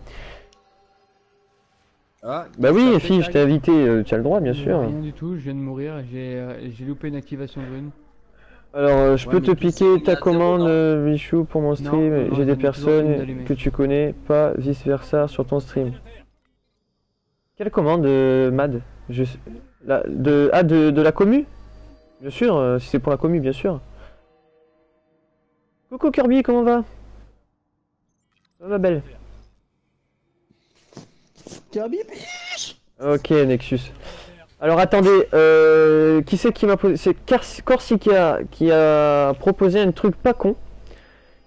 Ah, Bah oui, ça fait fille, je t'ai tag. invité, tu as le droit, bien sûr. Rien du tout, je viens de mourir, j'ai loupé une activation de rune. Alors, je Ouais, peux mais te tu sais, piquer il ta a zéro commande, dans- Michou, pour mon stream. Non, J'ai des j'en ai toujours une personnes d'allumée. que tu connais pas, vice versa, sur ton stream. Quelle commande, Mad? De la commu? Bien sûr, si c'est pour la commu, bien sûr. Coucou Kirby, comment va? Ça va, ma belle? Kirby, Ok, Nexus. Alors attendez, qui c'est qui m'a posé? C'est Corsica qui a proposé un truc pas con.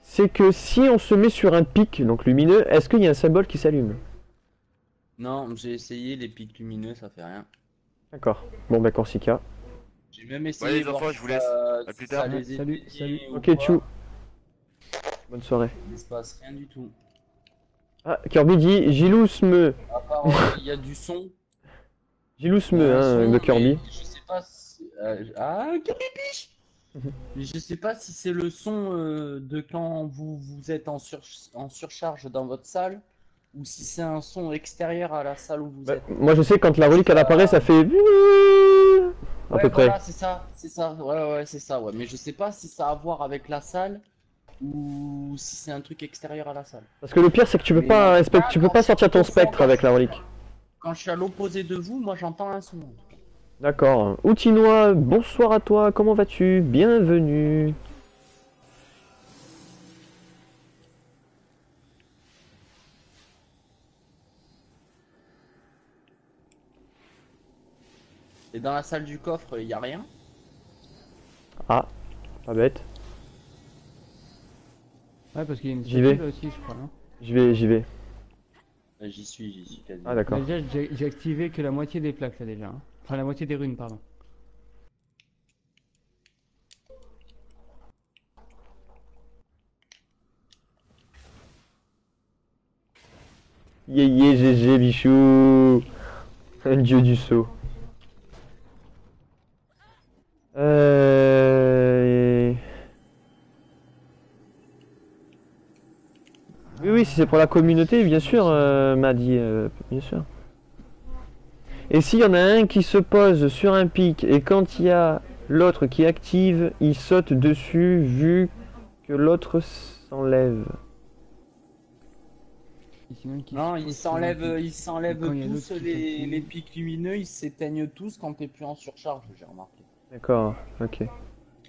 C'est que si on se met sur un pic, donc lumineux, est-ce qu'il y a un symbole qui s'allume? Non, j'ai essayé les pics lumineux, ça fait rien. D'accord. Bon bah Corsica. J'ai même essayé. Ouais, les voir enfants, si je vous laisse. À plus tard. ça les Salut, éteignait salut. ou Ok, pas. tchou. Bonne soirée. Il se passe rien du tout. Ah, Kirby dit Gilousme. Apparemment, il y a du son. Gilousme, Un hein, son, de Kirby. mais je sais pas si... Ah, Kirby Biche. Mais je sais pas si c'est le son de quand vous êtes en surcharge dans votre salle ou si c'est un son extérieur à la salle où vous Bah, êtes. moi je sais quand la relique elle apparaît, ça fait à Ouais, peu près. voilà, c'est ça, ouais, c'est ça, ouais. Mais je sais pas si ça a à voir avec la salle ou si c'est un truc extérieur à la salle. Parce que le pire c'est que tu peux Mais en pas tout cas, tu peux pas sortir ton spectre avec la relique. quand je suis à l'opposé de vous, moi j'entends un son. D'accord. Outinois, bonsoir à toi, comment vas-tu? Bienvenue. Et dans la salle du coffre, il y a rien. Ah, pas bête. Ouais, parce qu'il y a une J'y vais. statue là aussi, je crois, non? J'y vais. J'y suis quasiment. Ah d'accord. Mais déjà, j'ai activé que la moitié des plaques là déjà. Hein. Enfin, la moitié des runes, pardon. Yé GG bichou. Le dieu du saut. Oui, oui, si c'est pour la communauté, bien sûr, m'a dit, bien sûr. Et s'il y en a un qui se pose sur un pic et quand il y a l'autre qui active, il saute dessus vu que l'autre s'enlève. Et sinon, qui Non, se ils pose sur un s'enlèvent, pic. ils s'enlèvent Et quand il y a tous l'autre qui s'active. les pics lumineux, ils s'éteignent tous quand t'es plus en surcharge, j'ai remarqué. D'accord, ok.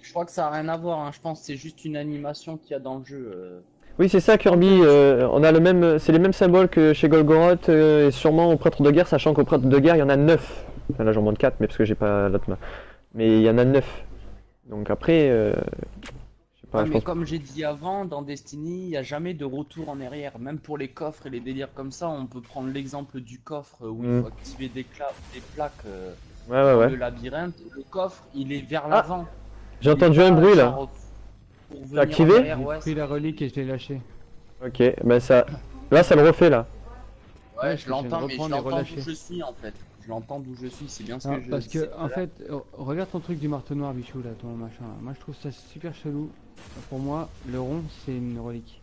Je crois que ça a rien à voir, hein. Je pense que c'est juste une animation qu'il y a dans le jeu. Oui, c'est ça, Kirby. On a le même, c'est les mêmes symboles que chez Golgoroth et sûrement au prêtre de guerre, sachant qu'au prêtre de guerre, il y en a 9. Enfin, là, j'en monte 4, mais parce que j'ai pas l'autre main. Mais il y en a 9. Donc après, je sais pas, Ouais, je mais pense. comme j'ai dit avant, dans Destiny, il n'y a jamais de retour en arrière. Même pour les coffres et les délires comme ça, on peut prendre l'exemple du coffre où il faut activer des plaques Ouais, dans ouais. le labyrinthe. Le coffre, il est vers Ah, l'avant. J'ai Il est entendu pas un bruit là. genre pour venir activé en arrière, J'ai ouais, pris la relique et je l'ai lâchée. Ok, bah ça. Là, ça le refait là. ouais, Ouais, je je l'entends, viens de mais je reprendre et l'entends d'où relâcher. je suis en fait. Je l'entends d'où je suis, c'est bien ce Non, que je parce disais que, tout en à l'heure. fait, regarde ton truc du marteau noir, bichou, là, ton machin. Là. Moi, je trouve ça super chelou. Pour moi, le rond, c'est une relique.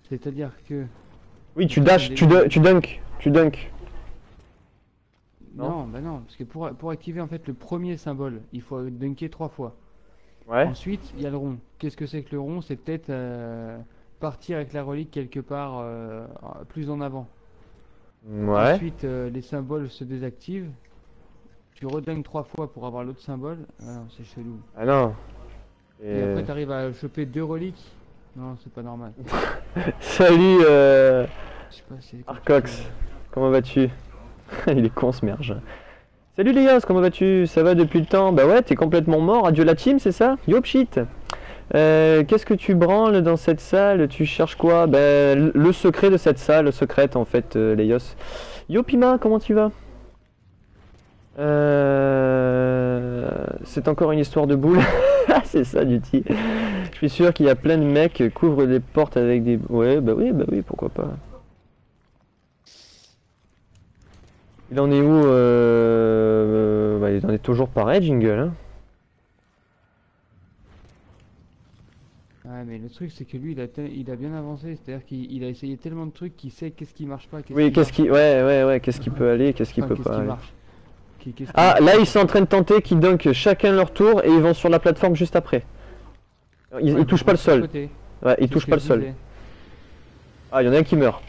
C'est-à-dire que. Oui, tu dash, tu dunk. Non. Non, bah non, parce que pour activer en fait le premier symbole, il faut dunker 3 fois. Ouais. Ensuite, il y a le rond. Qu'est-ce que c'est que le rond? C'est peut-être partir avec la relique quelque part plus en avant. Ouais. Ensuite, les symboles se désactivent. Tu redunks 3 fois pour avoir l'autre symbole. Ah non, c'est chelou. Ah non. Et après, t'arrives à choper 2 reliques. Non, c'est pas normal. Salut Je sais pas, c'est Arcox, comment vas-tu? Il est con ce merge. Salut Léos, comment vas-tu? Ça va depuis le temps? Bah ouais, t'es complètement mort, adieu la team, c'est ça? Yop shit. Qu'est-ce que tu branles dans cette salle? Tu cherches quoi? Bah le secret de cette salle secrète en fait, Léos. Yo Pima, comment tu vas? C'est encore une histoire de boule. C'est ça, Duty. Je suis sûr qu'il y a plein de mecs qui couvrent des portes avec des... Ouais, bah oui, pourquoi pas. Il en est où bah, il en est toujours pareil, Jingle. Hein. Ouais, mais le truc, c'est que lui, il a bien avancé. C'est-à-dire qu'il a essayé tellement de trucs qu'il sait qu'est-ce qui marche pas. Oui, qu'est-ce qui... Ouais, qu'est-ce qui peut aller, qu'est-ce qui Enfin, peut pas aller. marche. Qu'est-ce qui Ah, marche là, pas. ils sont en train de tenter qu'ils dunkent chacun leur tour et ils vont sur la plateforme juste après. Ils Ouais, touchent pas le sur sol. côté. Ouais, ils C'est touchent ce pas que le je sol. disais. Ah, il y en a un qui meurt.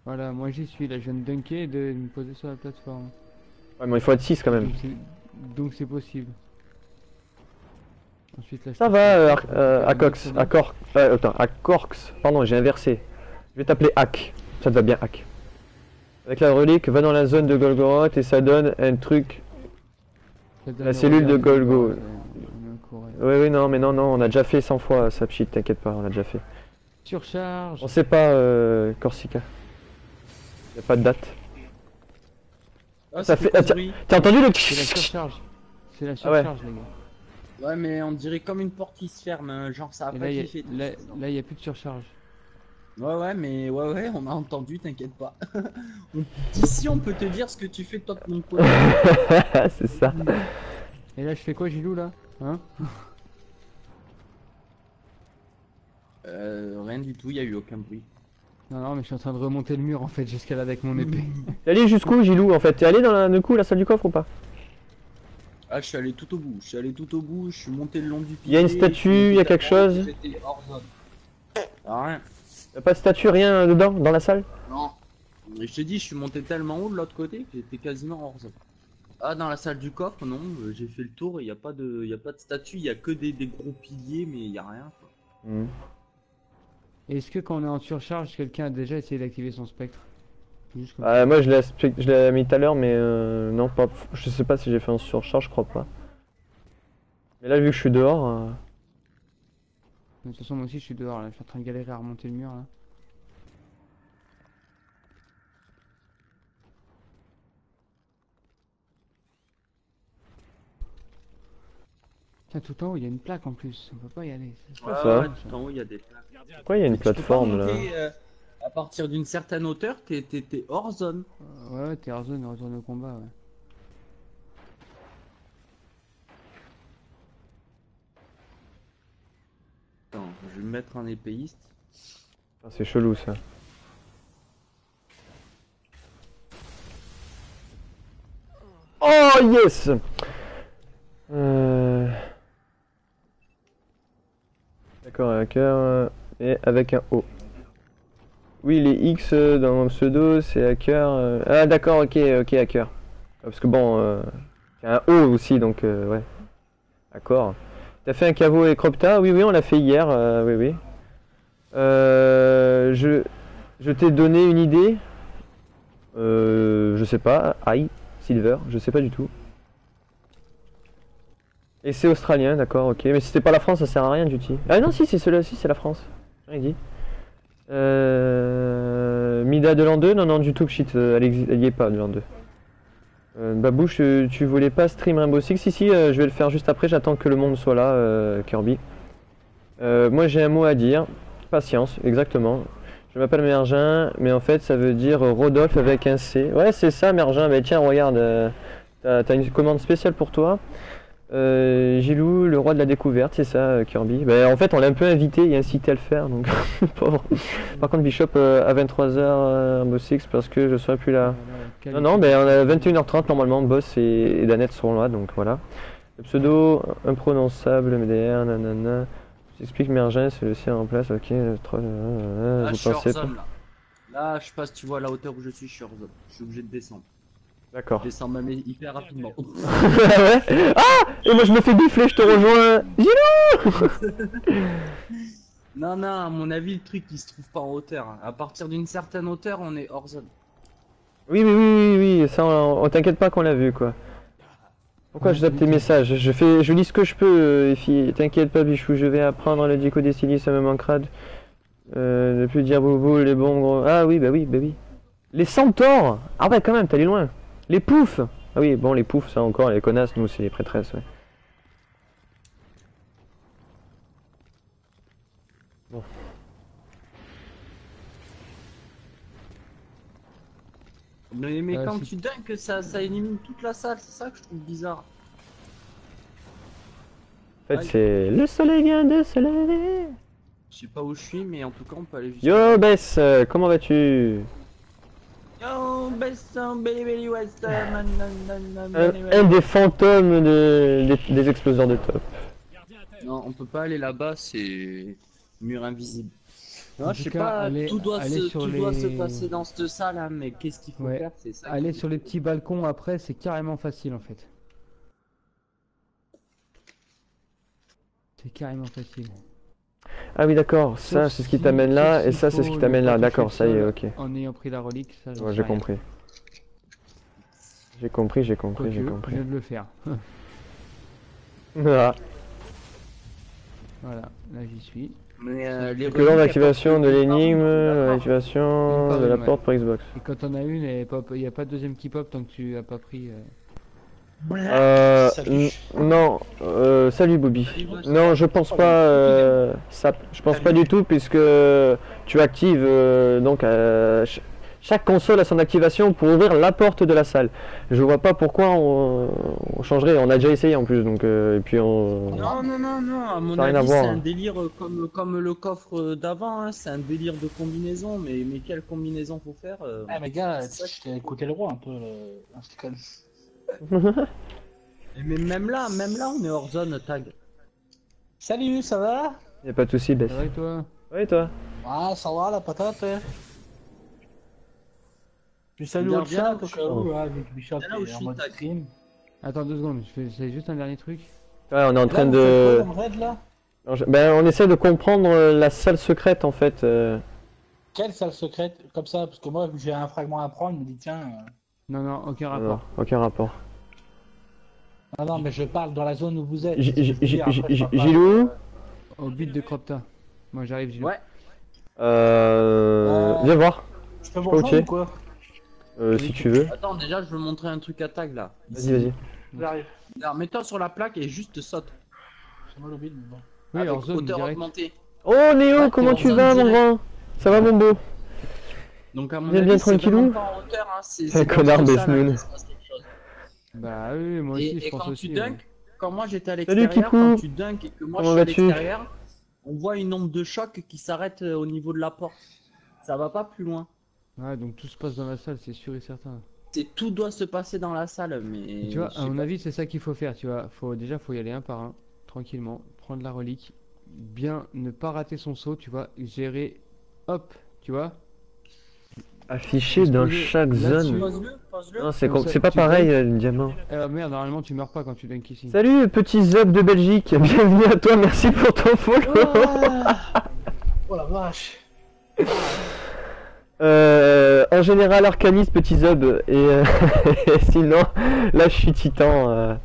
Voilà, moi j'y suis là, je viens de dunker et de me poser sur la plateforme. Ouais, mais il faut être 6 quand même. Donc c'est possible. Ensuite, là, je Ça passe va, sur le truc, Acox, attends, Acorx, pardon, j'ai inversé. Je vais t'appeler Hack, ça te va bien Hack. Avec la relique, va dans la zone de Golgoroth et ça donne un truc. Ça donne la le cellule de regard, Golgo. on est encore, ouais. Oui, non, mais non, on a déjà fait 100 fois ça, pchit, t'inquiète pas, on l'a déjà fait. Surcharge. On sait pas, Corsica. Y a pas de date. Ah, Ça fait- ah, du bruit. T'as entendu le... C'est la surcharge. C'est la Ah ouais. surcharge, les gars. Ouais, mais on dirait comme une porte qui se ferme, hein, genre ça a Et pas là, kiffé. il y a plus de surcharge. Ouais, mais ouais, on a entendu, t'inquiète pas. D'ici, on peut te dire ce que tu fais toi de ton côté. C'est ça. Et là, je fais quoi, Gilou, là? Hein? Rien du tout, il y a eu aucun bruit. Non, non, mais je suis en train de remonter le mur, en fait, j'escalade avec mon épée. T'es allé jusqu'où, Gilou, en fait? T'es allé dans la salle du coffre ou pas? Ah, je suis allé tout au bout, je suis monté le long du pilier. Y a une statue, y a quelque chose? J'étais hors zone. Ah, rien. Y'a pas de statue, rien dedans, dans la salle? Non. Mais je te dis, je suis monté tellement haut de l'autre côté que j'étais quasiment hors zone. Ah, dans la salle du coffre, non, j'ai fait le tour, il n'y a pas de statue, il y a que des gros piliers, mais il n'y a rien. Quoi. Hmm. Est-ce que quand on est en surcharge, quelqu'un a déjà essayé d'activer son spectre? Juste comme Moi je l'ai mis tout à l'heure, mais non, pas. Je sais pas si j'ai fait un surcharge, je crois pas. Mais là, vu que je suis dehors. De toute façon, moi aussi, je suis dehors, là. Je suis en train de galérer à remonter le mur, là. Tiens, tout en haut, il y a une plaque en plus. On peut pas y aller. Ouais, ça. Tout en haut, il y a des plaques. Pourquoi il y a une Tu peux pas plateforme là? monter, à partir d'une certaine hauteur, t'es hors zone. Ouais, t'es hors zone, retourne au combat, ouais. Attends, je vais me mettre un épéiste. Ah, c'est chelou ça. Oh yes! D'accord, un cœur et avec un O. Oui, les X dans mon pseudo, c'est hacker. Ah d'accord, ok, hacker. Parce que bon, il y a un O aussi, donc ouais. D'accord. T'as fait un caveau et Cropta? Oui, on l'a fait hier, oui. Je t'ai donné une idée. Je sais pas, Silver, je sais pas du tout. Et c'est australien, d'accord, ok. Mais si c'était pas la France, ça sert à rien, Duty. Ah non, si, c'est celui-ci, c'est la France. J'ai dit. Mida de l'an 2? Non, du tout, shit, elle y est pas de l'an 2. Babouche, tu voulais pas stream Rainbow Six? Si, je vais le faire juste après, j'attends que le monde soit là, Kirby. Moi j'ai un mot à dire, patience, exactement. Je m'appelle Mergin, mais en fait ça veut dire Rodolphe avec un C. Ouais, c'est ça, Mergin, mais tiens, regarde, t'as une commande spéciale pour toi. Gilou, le roi de la découverte, c'est ça, Kirby. En fait, on l'a un peu invité et incité à le faire, donc pauvre. Par contre, Bishop à 23h, Rainbow Six, parce que je serai plus là. Non, on a 21h30 normalement, Boss et Danette seront là, donc voilà. Le pseudo imprononçable, MDR, nanana. J'explique Mergin, c'est le sien en place, ok. Là, je suis hors pensez zone, là. Là, je sais pas si tu vois à la hauteur où je suis hors zone. Je suis obligé de descendre. D'accord. Je descends même hyper rapidement. Ouais. Ah! Et moi je me fais bifler, je te rejoins. Gilou! Non, à mon avis, le truc il se trouve pas en hauteur. À partir d'une certaine hauteur, on est hors zone. Oui, ça on t'inquiète pas qu'on l'a vu quoi. Pourquoi je zappe tes messages? Je lis ce que je peux, Effie. T'inquiète pas, bichou, je vais apprendre le dico des stylistes, ça me manquera de plus dire boubou, les bons gros. Ah oui, bah oui. Les centaures! Ah ouais, quand même, t'es allé loin. Les poufs! Ah oui, bon, les poufs, ça encore, les connasses, nous, c'est les prêtresses, ouais. Bon. Mais quand si- tu dunks, ça élimine toute la salle, c'est ça que je trouve bizarre. En fait, c'est le soleil vient de se lever. Je sais pas où je suis, mais en tout cas, on peut aller jusqu'à... Yo, Bess, comment vas-tu? Yo, best Billy Billy West, Un des fantômes des exploseurs de top. Non, on peut pas aller là-bas, c'est mur invisible. Non, En je tout sais cas, pas, allez- tout doit allez sur se les- passer dans cette salle, hein, mais qu'est-ce qu'il faut Ouais. faire, c'est ça. Aller sur les petits balcons après, c'est carrément facile en fait. C'est carrément facile. Ah oui, d'accord, ça Sauf c'est ce qui si- t'amène là, sauf et s'il ça c'est ce faut qui ne t'amène pas là, toucher d'accord, le ça y est, sol ok. En ayant pris la relique, ça j'en Ouais, sais j'ai rien. compris. J'ai compris. Quoique, je viens de le faire. Ah. Voilà, là j'y suis. Mais les Que lors reliques, d'activation de elles portent l'énigme, une barre, d'accord. l'activation Une de la par une, porte pour Xbox. Et quand on a une, il n'y a pas de deuxième qui pop tant que tu as pas pris. Salut. Non, salut Bobby. Non, je pense pas ça. Je pense pas du tout puisque tu actives donc Chaque console a son activation pour ouvrir la porte de la salle. Je vois pas pourquoi on changerait. On a déjà essayé en plus, donc et puis on. Non, à mon Ça a rien à avis, c'est voir, un hein. délire comme le coffre d'avant, hein. C'est un délire de combinaison, mais quelle combinaison faut faire Eh mais gars, je t'ai écouté le roi un peu, un petit con. Mais même là, on est hors zone, tag. Salut, ça va? Y a pas de souci, Bess. Ça va et toi? Ouais, toi. Ah, ça va la patate? Puis salut Regarde au bien, chat, au cas où, hein, avec Bishop Viens là où je et en suis, mode tac. stream. Attends 2 secondes, c'est juste un dernier truc. Ouais, on est en train Là, vous de. faites quoi dans le raid, là? Ben, on essaie de comprendre la salle secrète en fait. Quelle salle secrète? Comme ça, parce que moi, vu que j'ai un fragment à prendre, je me dis tiens. Non, aucun Non, rapport. aucun rapport. Non, mais je parle dans la zone où vous êtes. J- c'est ce que je veux dire, après, je parle pas, Gilou Au but de Cropta. Moi j'arrive, Gilles. Ouais. Viens voir, Je peux vous pas rejoindre ok. ou quoi? si tu veux. Attends, déjà, je veux montrer un truc à tag là. Vas-y. J'arrive. Alors, mets-toi sur la plaque et juste saute. C'est mal au bide, mais bon. Oui, avec hors zone hauteur direct. augmentée. Oh Néo, Ouais, comment t'es tu en vas zone mon directe. grand? Ça va mon beau? Donc, à mon Viens avis, bien c'est tranquillou. vraiment pas en hauteur, hein. C'est Un dans connard le sol, Besnoun. là, qu'il se passe quelque chose. Bah oui, moi aussi je Et pense quand aussi. tu ouais. dunks, quand moi j'étais à Salut, l'extérieur, Kikou. quand tu dunks et que moi Comment je suis à vas-tu? l'extérieur, on voit une onde de choc qui s'arrête au niveau de la porte. Ça va pas plus loin. Ouais, donc tout se passe dans la salle, c'est sûr et certain. Tout doit se passer dans la salle, mais. Et tu vois, je à sais mon pas. avis, c'est ça qu'il faut faire, tu vois. Faut y aller un par un, tranquillement, prendre la relique, bien ne pas rater son saut, tu vois, gérer, hop, tu vois. Affiché dans Exposer chaque là-dessus. zone. Pose-le. Non, c'est Comme ça, c'est pas tu pareil, dunks. diamant. Merde, normalement tu meurs pas quand tu dunks ici. Salut, petit Zob de Belgique. Bienvenue à toi, merci pour ton follow. Oh la vache. En général, Arcaniste, petit Zob. Et sinon, là, je suis Titan.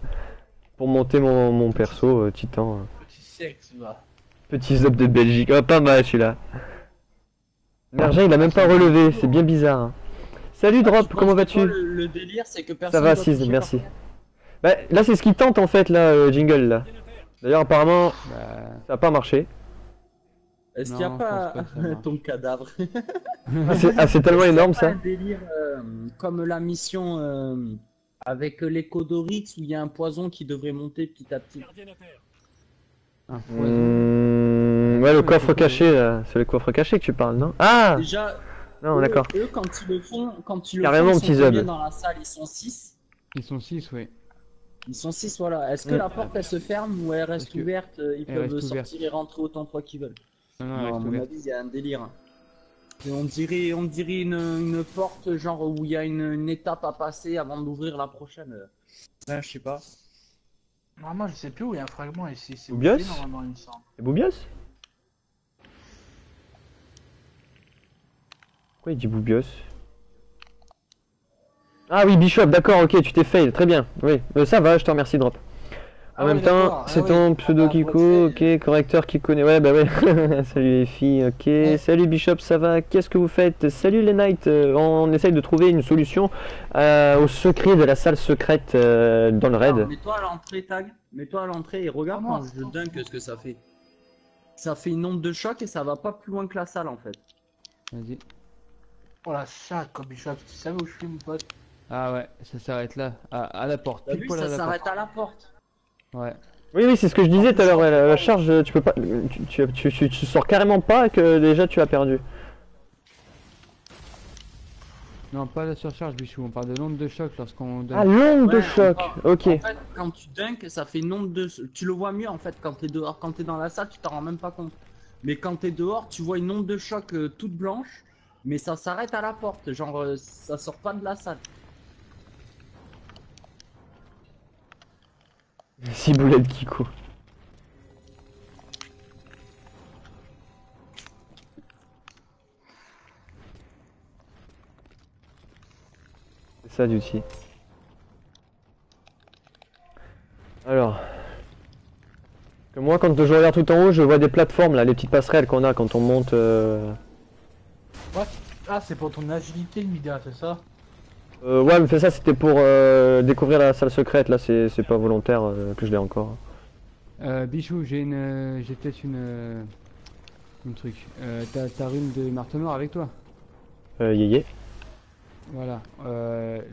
Pour monter mon perso, Titan. Petit sexe, va. Petit Zob de Belgique. Oh, pas mal celui-là. Mergin, il a même pas relevé, c'est bien bizarre, hein. Salut Ah, Drop, tu comment penses que toi, vas-tu? le délire, c'est que Ça personne va, doit Sis, toucher merci. par terre. Bah, là, c'est ce qu'il tente en fait, là, Jingle, là. D'ailleurs, apparemment, Bah, ça a pas marché. Est-ce Non, qu'il n'y a je pas pense pas que ça marche. ton cadavre? C'est tellement énorme, Pas ça. un délire comme la mission avec l'écho d'Oryx où il y a un poison qui devrait monter petit à petit. un poison. Ouais, le coffre caché, là. C'est le coffre caché que tu parles, non? Ah! Déjà, Non, eux, d'accord. eux, quand ils le font, Carrément, ils sont petit combien Zeb. dans la salle? Ils sont 6. Ils sont 6, ouais. Ils sont 6, voilà. Est-ce que Mm. la porte elle se ferme ou elle reste Est-ce que- ouverte? Ils elle peuvent reste sortir ouverte. et rentrer autant de fois qu'ils veulent. Non, Non, elle à reste mon ouverte. avis, il y a un délire. Et on dirait une porte genre où il y a une étape à passer avant d'ouvrir la prochaine. Là, je sais pas. Normalement, je sais plus où il y a un fragment ici. C'est Oubios oublié, normalement, il me semble. C'est Boubios? Pourquoi il dit Boubios? Ah oui, Bishop, d'accord, ok, tu t'es fail, très bien. Oui, ça va, je te remercie, Drop. En Ah même oui, temps, d'accord, c'est ah ton oui. pseudo Ah bah, Kiko, pour être ok, correcteur qui connaît. Ouais, bah ouais. Salut les filles, ok. Ouais. Salut Bishop, ça va? Qu'est-ce que vous faites? Salut les Knights, on essaye de trouver une solution au secret de la salle secrète dans le raid. Alors, mets-toi à l'entrée, tag. Mets-toi à l'entrée et regarde Comment quand je dunk ce que ça fait. Ça fait une onde de choc et ça va pas plus loin que la salle en fait. Vas-y. Oh la chatte, comme Bishop. Tu savais où je suis, mon pote? Ah ouais, ça s'arrête là, à la porte. T'as Pile vu, poil à ça la s'arrête porte. à la porte. Ouais. Oui, c'est ce que je disais tout à l'heure, ouais, la charge, tu peux pas. Tu sors carrément pas que déjà tu as perdu. Non, pas la surcharge, Bichou, on parle de l'onde de choc lorsqu'on donne. Ah, l'onde de Ouais, choc, ok. En fait, quand tu dunks, ça fait une onde de. Tu le vois mieux en fait quand t'es dehors. Quand t'es dans la salle, tu t'en rends même pas compte. Mais quand t'es dehors, tu vois une onde de choc toute blanche, mais ça s'arrête à la porte. Genre, ça sort pas de la salle. Ciboulette Kiko. C'est ça, Duty. Alors. Que moi, quand je regarde tout en haut, je vois des plateformes, là, les petites passerelles qu'on a quand on monte. Ah, c'est pour ton agilité, le Mida, c'est ça? Ouais, mais ça, c'était pour découvrir la salle secrète. Là, c'est pas volontaire que je l'ai encore. Bichou, j'ai peut-être une truc. T'as ta rune de marteau noir avec toi? Yéyé. Voilà.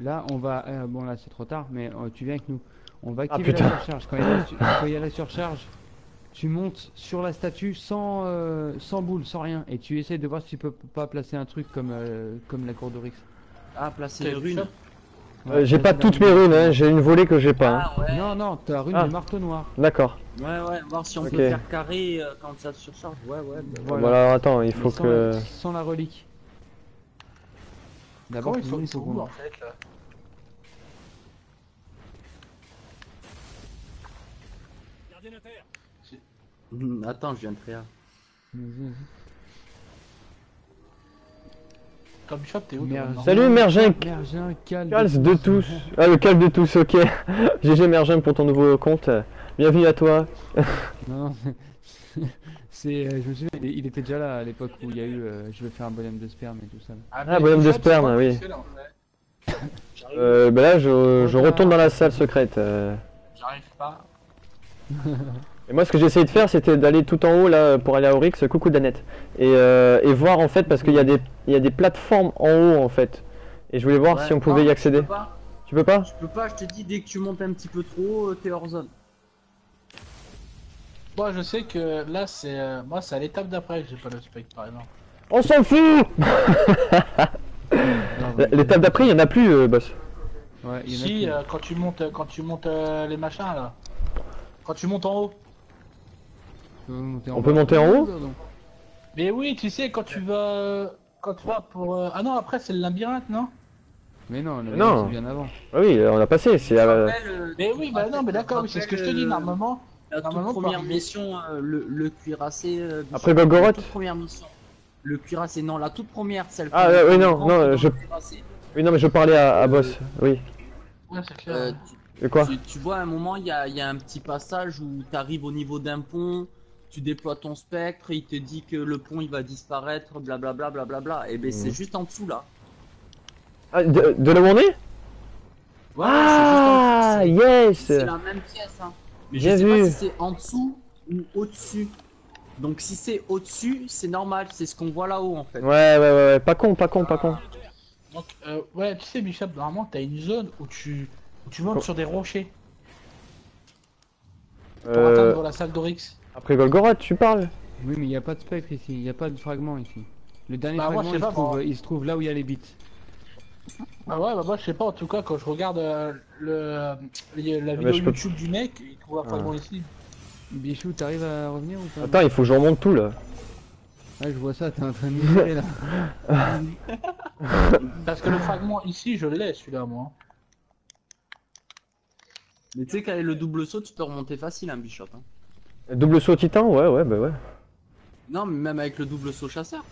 Là, on va. Bon, là, c'est trop tard, mais tu viens avec nous. On va Ah, activer putain. la surcharge. Quand il y a la surcharge, tu montes sur la statue sans boule, sans rien. Et tu essaies de voir si tu peux pas placer un truc comme la cour d'Oryx. Ah, placer T'as une vu rune. ça J'ai pas placer la toutes mes rune. runes, hein. J'ai une volée que j'ai pas. Hein. Ah ouais. Non, non, ta rune Ah. de marteau noir. D'accord. Ouais, voir si on Ok. peut faire carré quand ça se surcharge. Ouais, Voilà. Bon, alors attends, il Mais faut sans que. sans la relique. D'abord, Comment ils sont qu'on- où en fait là? Attends, je viens de faire. Vas-y, vas-y. Comme shop, t'es où toi, Mergin. maintenant Salut, Mergin. Mergin, calme. Calce de tous. Ah, le calme de tous, ok. GG Mergin pour ton nouveau compte. Bienvenue à toi. Non, je me souviens, il était déjà là à l'époque où il y a eu je vais faire un bonhomme de sperme et tout ça. Ah, bonhomme de sperme, oui. Bah là, je retourne dans la salle secrète. J'arrive pas. Et moi, ce que j'essayais de faire, c'était d'aller tout en haut là pour aller à Oryx. Coucou Danette. Et voir en fait, parce qu'il y a des plateformes en haut en fait. Et je voulais voir Ouais, si on pouvait non, y accéder. Tu peux pas? Je peux pas, je te dis, dès que tu montes un petit peu trop haut, t'es hors zone. Moi, je sais que là, c'est moi, c'est à l'étape d'après que j'ai pas le spec, par exemple. On s'en fout. L'étape d'après, il y en a plus, boss. Ouais, il y en a Si, plus. quand tu montes les machins là. Quand tu montes en haut. On peut monter en haut? Mais oui, tu sais, quand tu vas pour. Ah non, après, c'est le labyrinthe, non? Mais non, Non. c'est bien avant. Ah oui, on a passé. C'est Mais oui, bah non, mais d'accord, oui, c'est ce que je te dis, normalement. La toute Normalement, première par- mission, le cuirassé. Après Golgoroth. La toute première mission. Le cuirassé, non, la toute première, celle. Ah, qu'on- oui, qu'on non, prend non, dans je- le cuirassé. Oui, non, mais je parlais à boss. Oui. Ouais, c'est clair. Euh, Et quoi? tu vois, à un moment, il y a un petit passage où tu arrives au niveau d'un pont, tu déploies ton spectre, il te dit que le pont il va disparaître, blablabla, blablabla. Et ben c'est juste en dessous là. Ah, de là où on est? Ouais, Ah, c'est juste en dessous. yes. C'est la même pièce. Hein. Mais Bien je sais vu. pas si c'est en dessous ou au-dessus. Donc si c'est au-dessus, c'est normal, c'est ce qu'on voit là-haut en fait. Ouais. Pas con, pas con, pas con. Donc, ouais, tu sais, Bishop, normalement, t'as une zone où tu montes sur des rochers pour atteindre la salle d'Oryx. Après Golgoroth, tu parles? Oui, mais il n'y a pas de spectre ici, il n'y a pas de fragment ici. Le dernier Bah, moi, fragment, je sais pas, moi. il se trouve là où il y a les bits. Ah ouais, bah moi, je sais pas, en tout cas, quand je regarde la vidéo bah, je peux- YouTube du mec, il trouve un fragment ici. Bichou, t'arrives à revenir ou pas? Attends, il faut que je remonte tout là. Ah, je vois ça, t'es en train de miser là. Parce que le fragment ici, je l'ai, celui-là, moi. Mais tu sais qu'avec le double saut, tu peux remonter facile un bishop. Hein. Double saut titan, ouais, bah ouais. Non, mais même avec le double saut chasseur.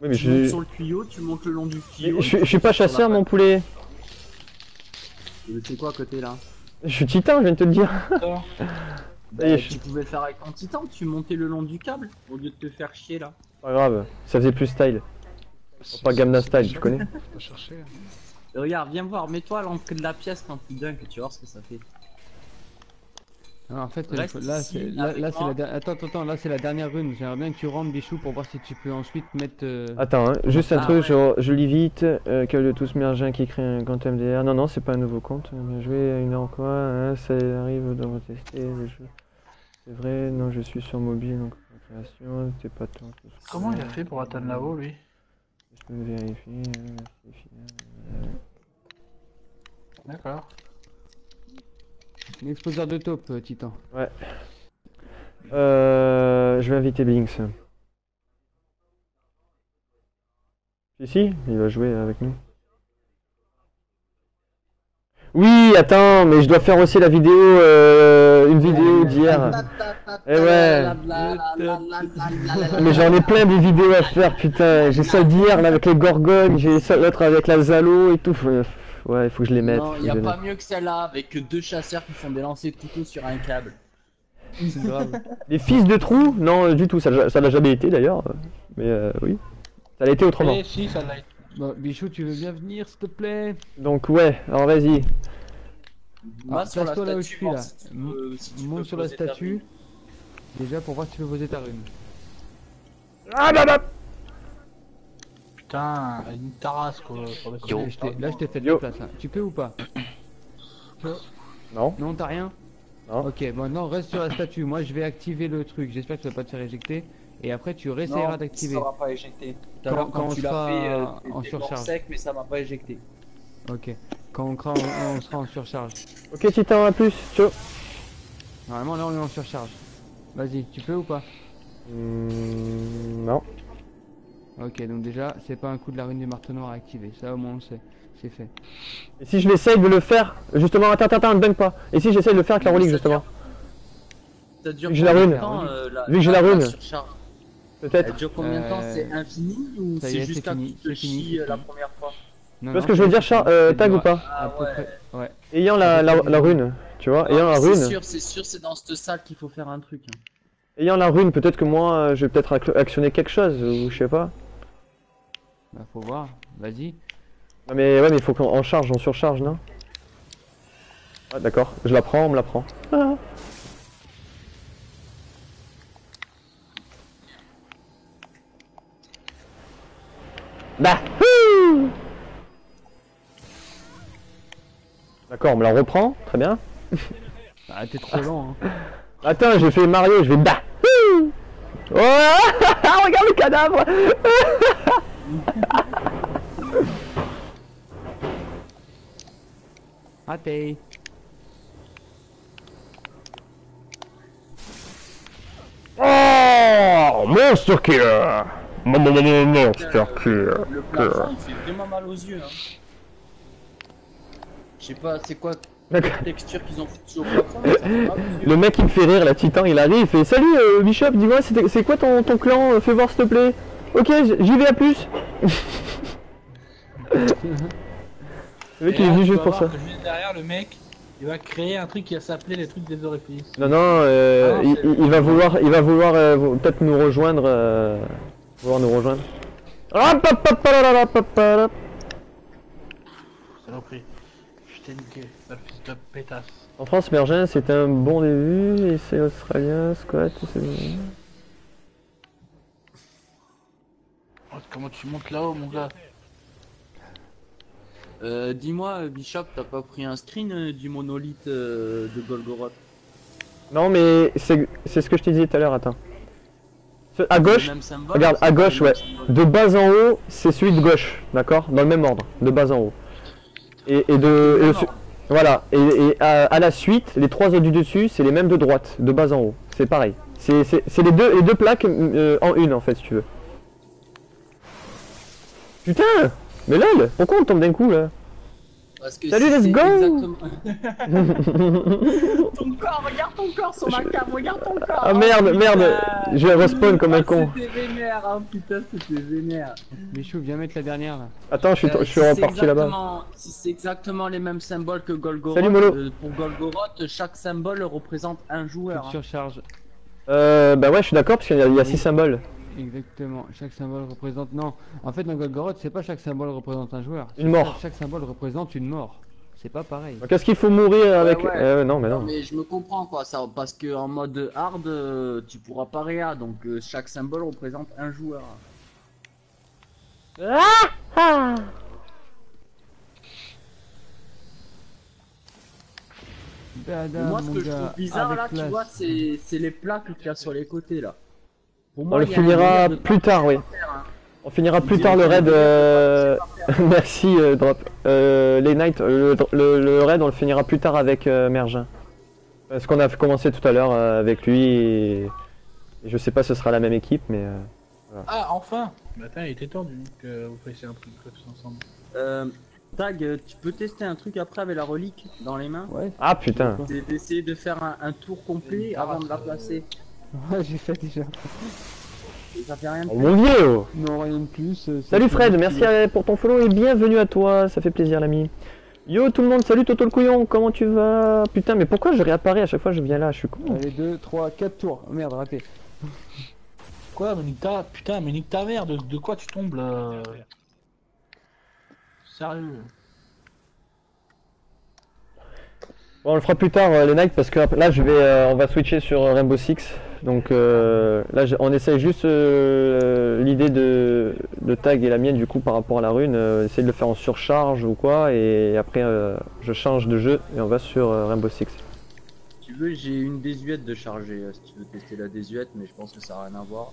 Oui, mais Tu montes je. sur le tuyau, tu montes le long du tuyau. Je suis pas sur la chasseur, mon patte. poulet. Mais c'est quoi à côté là? Je suis titan, je viens de te le dire. Attends. Ça y est, Tu pouvais le faire avec ton titan, tu montais le long du câble au lieu de te faire chier là. Pas grave, ça faisait plus style. Pas Gamma style, tu connais? Faut chercher. Regarde, viens voir, mets-toi à l'entrée de la pièce quand tu dunk, tu vas voir ce que ça fait. Alors, en fait, Reste là, ici, c'est là, avec là, c'est moi. attends, là c'est la dernière rune. J'aimerais bien que tu rentres Bichou pour voir si tu peux ensuite mettre. Attends, hein, juste un Ah, truc, ouais. je lis vite. Quel de tous Mergin qui crée un compte MDR? Non, c'est pas un nouveau compte. Bien joué, une heure quoi, hein, ça arrive de retester les jeux. C'est vrai, non, je suis sur mobile, donc création, t'es pas tant. Comment il a fait pour atteindre là-haut, lui? Je peux vérifier, merci. D'accord. Un exposeur de taupe, Titan. Je vais inviter Blinks. Si, il va jouer avec nous. Oui, attends, mais je dois faire aussi la vidéo, une vidéo d'hier. Eh ouais. Mais j'en ai plein des vidéos à faire, putain. J'ai celle d'hier là avec les gorgones, j'ai celle l'autre avec la Zalo et tout. Ouais, il faut que je les mette. Non, faut que y je a les pas mette. mieux que celle-là avec deux chasseurs qui font des lancers de couteau sur un câble. C'est grave. Les fils de trous? Non, du tout, ça l'a jamais été d'ailleurs. Mais oui, ça l'a été autrement. Eh si, ça l'a été. Bon, Bichou, tu veux bien venir, s'il te plaît? Donc ouais, alors vas-y. Va sur la place-toi là où je statue, suis voir là. si tu peux- si tu Monte peux sur la poser ta statue. rune. Déjà pour voir si tu peux poser ta rune. Ah bah bah. Putain, une tarasse quoi. Pour le coup. Yo. Là, je t'ai fait de Yo. la place. Là. Tu peux ou pas? Non. Non, t'as rien? Non. Ok, bon, non, reste sur la statue. Moi, je vais activer le truc. J'espère que ça va pas te faire éjecter. Et après, tu réessayeras d'activer. Ça va pas éjecté. Tout à Quand- l'heure, quand on tu l'as sera fait, en t'étais mort surcharge. sec, mais ça m'a pas éjecté. Ok. Quand on sera en surcharge. Ok, Titan, à plus. Ciao. Normalement, là, on est en surcharge. Vas-y, tu peux ou pas? Non. Ok, donc déjà, c'est pas un coup de la rune du marteau noir à activer. Ça, au moins, on le sait. C'est fait. Et si je l'essaye de le faire, justement, attends, ne bug pas. Et si j'essaye de le faire avec la relique, justement? Ça dure Vu que j'ai la combien de rune. temps, Vu que j'ai la rune. surcharge Peut-être. Elle dure combien de temps? Euh, C'est infini ou ça y c'est est, juste c'est un fini, coup de c'est fini, chi c'est la fini. première fois? Tu vois ce que je veux dire, Tag ou pas? À peu ouais. près. Ouais. Ayant la rune, tu vois, ayant la C'est rune. sûr, c'est dans cette salle qu'il faut faire un truc. Hein. Ayant la rune, peut-être que moi, je vais peut-être actionner quelque chose, ou je sais pas. Bah, faut voir. Vas-y. Non, mais ouais, mais il faut qu'on charge, on surcharge, non? Ah, d'accord, je la prends, on me la prend. Ah. Bah, d'accord, on me la reprend, très bien. Ah, t'es trop lent. Hein. Attends, j'ai fait Mario, je vais bah. Oh, regarde le cadavre. Raté. Oh, monster killer. Monster killer. Le plafond, il fait vraiment mal aux yeux. Hein. Je sais pas, c'est quoi la D'accord. texture qu'ils ont foutu au plafond, mais ça fait mal aux yeux. Le mec il me fait rire, la Titan, il arrive, il fait salut Bishop, dis-moi c'est quoi ton clan, fais voir s'il te plaît. Ok, j'y vais, à plus. Le mec il est venu juste pour ça. Juste derrière, le mec, il va créer un truc qui va s'appeler les trucs des orifices. Non non, Ah non, il va vouloir peut-être nous rejoindre, vouloir nous rejoindre. Hop, hop, hop, hop, hop, hop, hop. Saloperie. Je t'ai niqué, sale fils de pétasse. En France, Mergin, c'est un bon début, et c'est australien, squat, c'est... Oh, comment tu montes là-haut, mon gars? Dis-moi, Bishop, t'as pas pris un screen du monolithe de Golgoroth? Non mais c'est ce que je te disais tout à l'heure, attends. À Le gauche, même symbole, regarde, c'est à pas gauche, le ouais. même symbole. De bas en haut, c'est celui de gauche, d'accord? Dans le même ordre, de bas en haut. Voilà, et à la suite, les trois autres du dessus, c'est les mêmes de droite, de bas en haut. C'est pareil. C'est les deux plaques en une, en fait, si tu veux. Putain! Mais lol, pourquoi on tombe d'un coup, là? Parce que Salut, let's c'est go. exactement- Ton corps, regarde ton corps sur ma cam, regarde ton corps. Ah merde, putain. merde, je respawn comme un Ah, con. C'était vénère, hein, putain, c'était vénère. Bichou, viens mettre la dernière là. Attends, je suis Si reparti c'est là-bas. exactement- Si c'est exactement les mêmes symboles que Golgoroth, Salut, Molo. pour Golgoroth, chaque symbole représente un joueur. Toute surcharge. Bah ouais, je suis d'accord, parce qu'il y a 6 symboles. Exactement. Chaque symbole représente. Non. En fait, dans Golgoroth, c'est pas chaque symbole représente un joueur. Une mort. Chaque symbole représente une mort. C'est pas pareil. Donc est-ce qu'il faut mourir avec... ouais. Non, mais Non non. mais je me comprends quoi, ça, parce que en mode hard, tu pourras pas réa, donc chaque symbole représente un joueur. Bada, Moi, ce mon que je gars, trouve bizarre avec là, tu classe. vois, c'est les plaques qu'il y a sur les côtés là. Pour On le il y a un finira délire de plus tard, oui. faire, hein. On finira plus Il tard dit, le ok, raid... on va faire. Merci, Drop. Les Knights, le raid, on le finira plus tard avec Mergin. Parce qu'on a commencé tout à l'heure avec lui, et je sais pas si ce sera la même équipe, mais... Ah, enfin! Bah, attends, il était tendu que vous fassiez un truc tous ensemble. Tag, tu peux tester un truc après avec la relique dans les mains? Ouais. Ah putain. C'est d'essayer de faire un tour complet avant de la placer. Ouais, j'ai fait déjà. Et ça fait rien de Oh plus. mon vieux. Non, rien de plus. Salut Fred, merci pour ton follow et bienvenue à toi, ça fait plaisir l'ami. Yo tout le monde, salut Toto le couillon, comment tu vas? Putain, mais pourquoi je réapparais à chaque fois que je viens là, je suis con. Allez, 2, 3, 4 tours. Oh, merde, raté. Quoi, mais nique ta... Putain, mais nique ta mère, de quoi tu tombes là? Sérieux? Bon, on le fera plus tard les Knights parce que là je vais, on va switcher sur Rainbow Six. Donc là, on essaye juste l'idée de tag et la mienne du coup par rapport à la rune, essayer de le faire en surcharge ou quoi, et après je change de jeu et on va sur Rainbow Six. Si tu veux, j'ai une désuète de charger si tu veux tester la désuète, mais je pense que ça n'a rien à voir.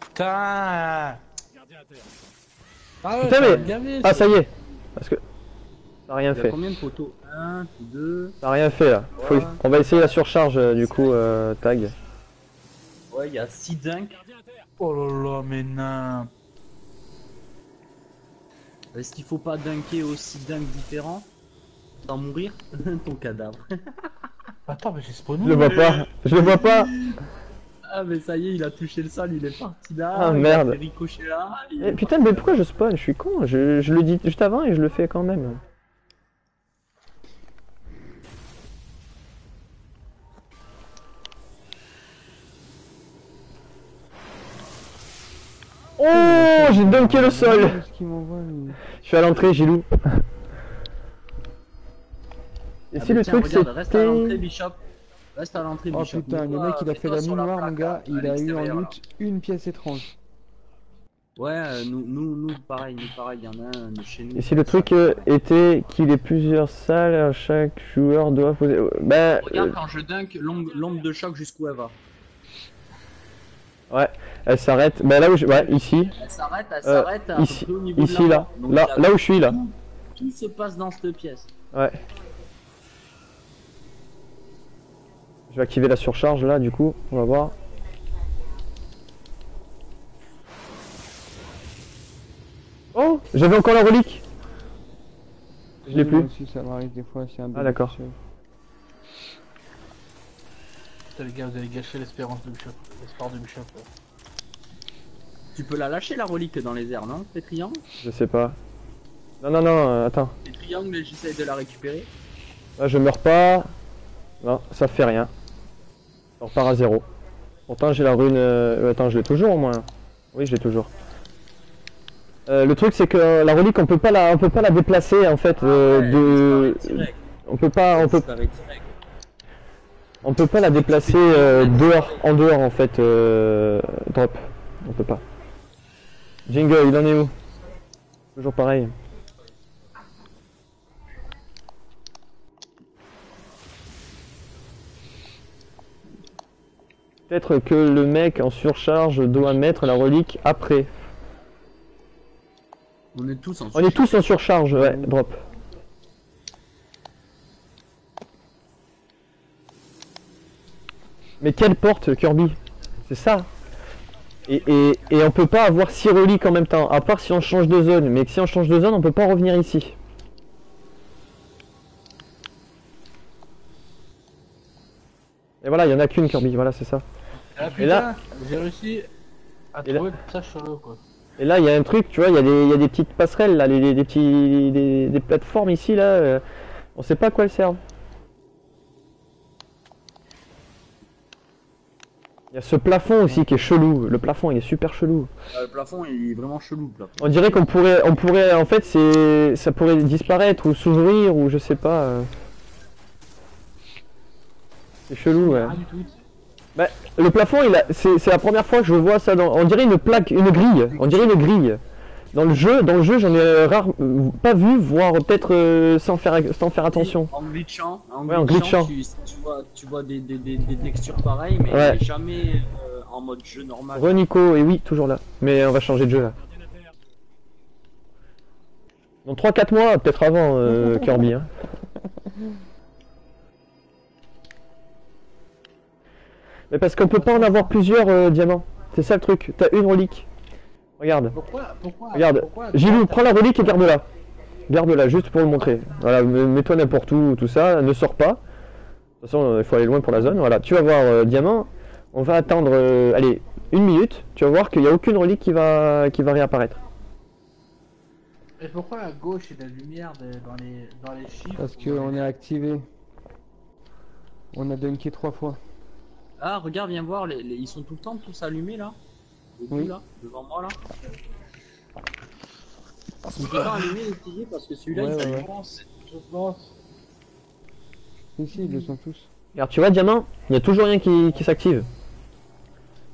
Putain. Ah ouais, Putain, ça a mais- bien vu, Ah, ça y est, parce que ça a rien Il y a fait. combien de poteaux 1, 2. Ça a rien fait là. Ouais. On va essayer la surcharge du coup tag. Ouais, il y a 6 dunks. Oh là là, mais non. Est-ce qu'il faut pas dunker aussi dunks différents sans mourir ton cadavre? Attends, mais j'ai Je spawné. le vois pas, je le vois pas. Ah mais ça y est, il a touché le sol, il est parti là. Ah, il merde. a fait ricocher là. Eh, putain, mais pourquoi je spawn? Je suis con, je le dis juste avant et je le fais quand même. Oh, j'ai dunké le sol. Qu'est-ce qu'il m'envoie, lui? Je suis à l'entrée, Gilou. Et Ah, si mais le tiens, truc regarde, reste à l'entrée c'était... Bishop. Reste à l'entrée Oh Bishop. putain, le Mets-toi- mec il a fait mets-toi la sur nuit noire, mon plaque, gars, à il a eu en l'extérieur, là. loot une pièce étrange. Ouais, nous pareil, il y en a un de chez nous. Et si le truc était qu'il ait plusieurs salles, chaque joueur doit poser... Ben... Regarde quand je dunk l'onde de choc jusqu'où elle va. ouais, elle s'arrête. Ben là où je... Ouais, ici. Elle s'arrête à Ici, peu près au niveau de ici la là. porte. Donc, Là, il y a- là où je suis là. Tout se passe dans cette pièce. Ouais. Je vais activer la surcharge là du coup, on va voir. Oh, j'avais encore la relique. Je l'ai Oui, plus. moi aussi, ça m'arrive des fois, c'est un Ah, d'accord. bénéficieux. Putain, les gars, vous avez gâché l'espérance de Bishop. L'espoir de Bishop. Ouais. Tu peux la lâcher la relique dans les airs, non? Fais triangle. Je sais pas. Non, non, non, attends. Fais triangle et j'essaye de la récupérer. Là, je meurs pas. Non, ça fait rien. On repart à zéro. Pourtant, j'ai la rune. Attends, je l'ai toujours au moins. Oui, je l'ai toujours. Le truc, c'est que la relique, on peut pas la déplacer en fait. On peut pas, on peut pas la déplacer en dehors en fait. Drop. On peut pas. Jingle, il en est où? Toujours pareil. Peut-être que le mec en surcharge doit mettre la relique après. On est tous en On est tous en surcharge, ouais, drop. Mais quelle porte, Kirby? C'est ça. Et on peut pas avoir 6 reliques en même temps, à part si on change de zone. Mais si on change de zone, on peut pas revenir ici. Et voilà, il y en a qu'une Kirby, voilà, c'est ça. Ah Et putain, là- j'ai réussi à Et là- trouver le passage sur l'eau, quoi. Et là, il y a un truc, tu vois, il y a des petites passerelles, là, des plateformes ici, là. On sait pas à quoi elles servent. Il y a ce plafond aussi qui est chelou. Le plafond, il est super chelou. Le plafond il est vraiment chelou. Le plafond. On dirait qu'on pourrait, en fait, ça pourrait disparaître ou s'ouvrir ou je sais pas. C'est chelou, ouais. Rien du tout. Bah, le plafond, c'est la première fois que je vois ça. On dirait une plaque, une grille. On dirait une grille. Dans le jeu, j'en ai pas vu, voire peut-être sans faire attention. En glitchant, Ouais, en glitchant. tu vois des textures pareilles, mais Ouais. jamais en mode jeu normal. Renico, et oui, toujours là. Mais on va changer de jeu là. Dans 3-4 mois, peut-être avant Kirby. Hein. Mais parce qu'on peut pas en avoir plusieurs diamants. C'est ça le truc. T'as une relique. Regarde. Pourquoi Regarde. Gilou, prends la relique et garde-la. Garde-la, juste pour le montrer. Voilà, mets-toi n'importe où, tout ça. Ne sors pas. De toute façon, il faut aller loin pour la zone. Voilà, tu vas voir diamant. On va attendre, allez, 1 minute. Tu vas voir qu'il n'y a aucune relique qui va réapparaître. Et pourquoi à gauche il y a de la lumière dans les chiffres? Parce qu'on est activé. On a dunké 3 fois. Ah, regarde, viens voir, ils sont tout le temps tous allumés là. Au bout, Oui. là, devant moi là. Ils sont pas allumés les piliers parce que celui-là Ouais, il ouais, s'allume. ouais. Je pense. Ici, ils le sont tous. Regarde, tu vois, diamant, il n'y a toujours rien qui s'active.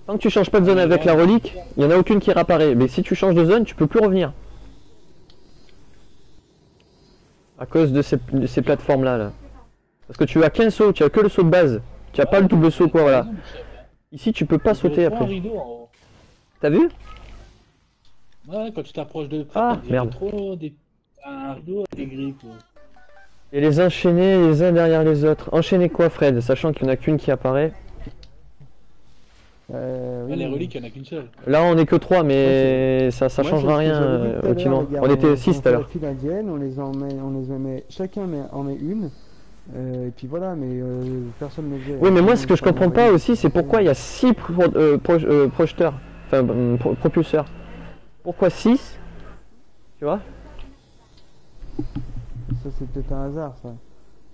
Tant que tu changes pas de zone avec la relique, il n'y en a aucune qui réapparaît. Mais si tu changes de zone, tu peux plus revenir. À cause de ces plateformes là. Parce que tu as qu'un saut, tu as que le saut de base. Tu as pas le double saut quoi, voilà. Ici tu peux pas sauter Un après. rideau en haut. T'as vu? Ouais, quand tu t'approches de près, Ah, on dirait merde. trop un rideau avec des grilles quoi. Et les enchaîner les uns derrière les autres. Enchaîner quoi Fred? Sachant qu'il n'y en a qu'une qui apparaît. Oui, Là, les reliques, il n'y en a qu'une seule. Là on est que 3 mais ça Moi, changera c'est ce que rien j'avais dit tout à au l'heure, Tinois. les gars. On était 6 tout à fait la l'heure. file indienne, on les en met, chacun en met une. Et puis voilà, mais personne ne faisait. Oui mais moi ce que je comprends pas aussi c'est pourquoi il y a 6 projeteurs. Enfin propulseurs. Pourquoi 6? Tu vois? Ça c'est peut-être un hasard ça.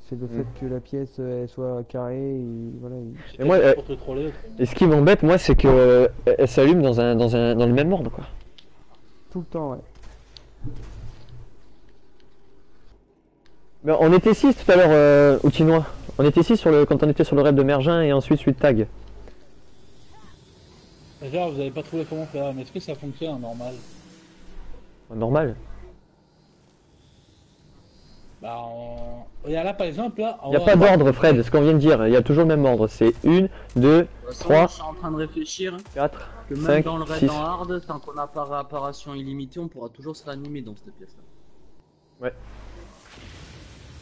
C'est le fait que la pièce elle soit carrée et voilà. Et moi, Pour te troller. Et ce qui m'embête moi c'est que elle s'allume dans le même ordre quoi. Tout le temps, ouais. Mais on était 6 tout à l'heure au Tinois. On était 6 quand on était sur le rêve de Mergin et ensuite suite tag. Genre, vous avez pas trouvé comment faire, mais est-ce que ça fonctionne en normal? Normal. Bah, regarde là par exemple, là. Il n'y a pas d'ordre Fred, ce qu'on vient de dire. Il y a toujours le même ordre. C'est 1, 2, De toute façon, 3, je suis en train de réfléchir 4, que même 5, dans le raid 6. en hard, tant qu'on n'a pas réapparition illimitée, on pourra toujours se réanimer dans cette pièce-là.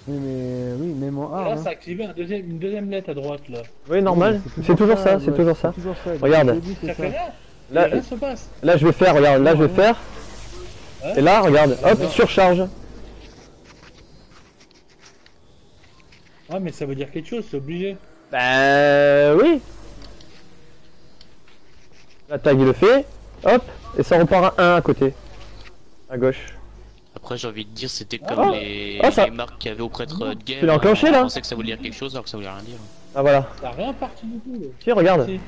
Oui, mais oui, même en Et hard. là, ça a activé une deuxième lettre à droite là. Oui, normal. C'est toujours ça, c'est toujours ça. Regarde. Au début, c'est Ça fait rien. Là, Rien se passe. là je vais faire, regarde, là je vais faire. Ouais. Et là, regarde, hop, surcharge. Ouais, mais ça veut dire quelque chose, c'est obligé. Bah oui. La tag il le fait, hop, et ça repart à 1 à côté. À gauche. Après, j'ai envie de dire, c'était Ah, comme ça- les marques qu'il y avait au prêtre de guerre. Tu l'as enclenché, là On pensait que ça voulait dire quelque chose alors que ça voulait rien dire. Ah voilà. Ça a rien parti du tout là. Si, regarde. Si.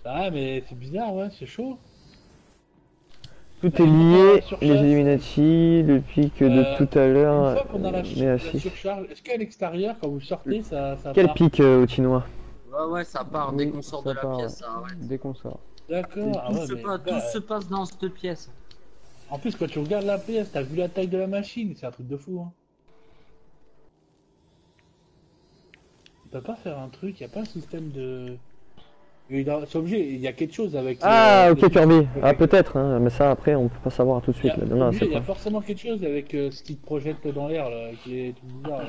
Ah, mais c'est bizarre, ouais, c'est chaud. Tout est lié, les Illuminati, le pic de tout à Une l'heure. fois qu'on a la Mais à 6. surcharge, est-ce qu'à l'extérieur, quand vous sortez, ça Quel part? pic au Tinois? Ouais, ça part dès Oui, qu'on sort ça de la part, pièce, ça arrête. Dès qu'on sort. D'accord, ah Tout, ouais, se mais, passe, bah, tout se passe dans cette pièce. en plus, quand tu regardes la pièce, t'as vu la taille de la machine, c'est un truc de fou, hein. Tu peux pas faire un truc, y a pas un système de... C'est obligé, il y a quelque chose avec... Ah, ok les- Kirby. Ah, peut-être, hein, mais ça après on peut pas savoir tout de Il y suite. a, Là. Non, obligé, c'est il y a pas. forcément quelque chose avec ce qui te projette dans l'air, là, qui est tout bizarre, là.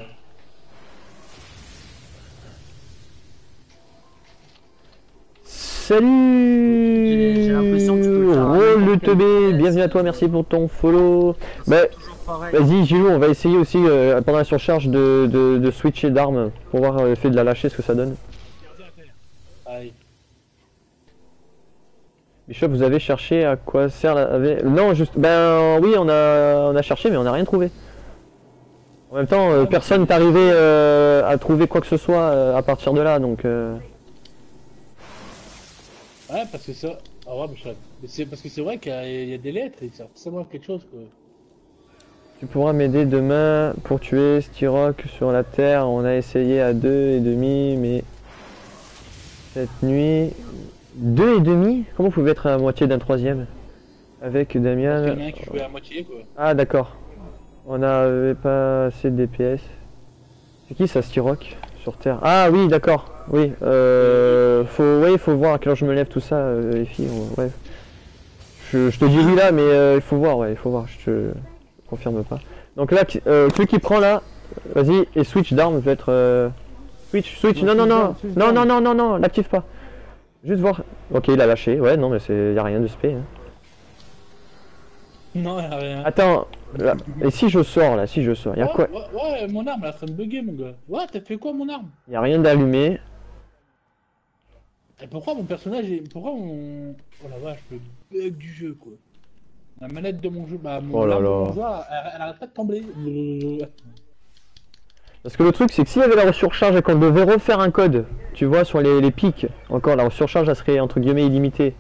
J'ai l'impression que tu peux Salut faire Roll le n'importe quelle teubé, pièce. bienvenue à toi, merci pour ton follow. Bah, Toujours pareil. vas-y Gilou, on va essayer aussi pendant la surcharge de switcher d'armes pour voir l'effet de la lâcher, ce que ça donne. Aïe. Bishop, vous avez cherché à quoi sert la... Non, juste... Ben oui, on a cherché, mais on n'a rien trouvé. En même temps, personne n'est arrivé à trouver quoi que ce soit à partir de là, donc... Ouais, parce que ça... Ah ouais, mais c'est parce que c'est vrai qu'il y a des lettres, et c'est forcément quelque chose, quoi. Tu pourras m'aider demain pour tuer Styrok sur la Terre. On a essayé à 2,5, mais... Cette nuit... 2,5? Comment vous pouvez être à moitié d'un troisième? Avec Parce Damien... qu'il y en a un qui jouait à moitié, quoi. Ah d'accord. On n'avait pas assez de DPS. C'est qui ça, Styrok sur Terre? Ah oui, d'accord. Oui. Faut voir à quelle heure je me lève, tout ça, les filles. Ouais. Je te dis oui là, mais il faut voir, ouais, il faut voir. Je te confirme pas. Donc là, celui qui prend là, vas-y, et switch d'arme peut être. Switch. Non, non, l'active pas. Juste voir. Ok, il a lâché. Ouais, non, mais y a rien de spé. Hein. Non, y'a rien. Attends. Là. Et si je sors là, y a quoi? Ouais, mon arme, elle est en train de bugger, mon gars. Ouais, t'as fait quoi, mon arme? Y a rien d'allumé. Et pourquoi mon personnage est... Pourquoi mon... Oh la vache, le bug du jeu, quoi. La manette de mon jeu, bah, mon Oh là arme de là. mon jeu, elle arrête pas de tomber. Parce que le truc c'est que s'il y avait la surcharge et qu'on devait refaire un code, tu vois, sur les pics, encore la surcharge elle serait entre guillemets illimitée.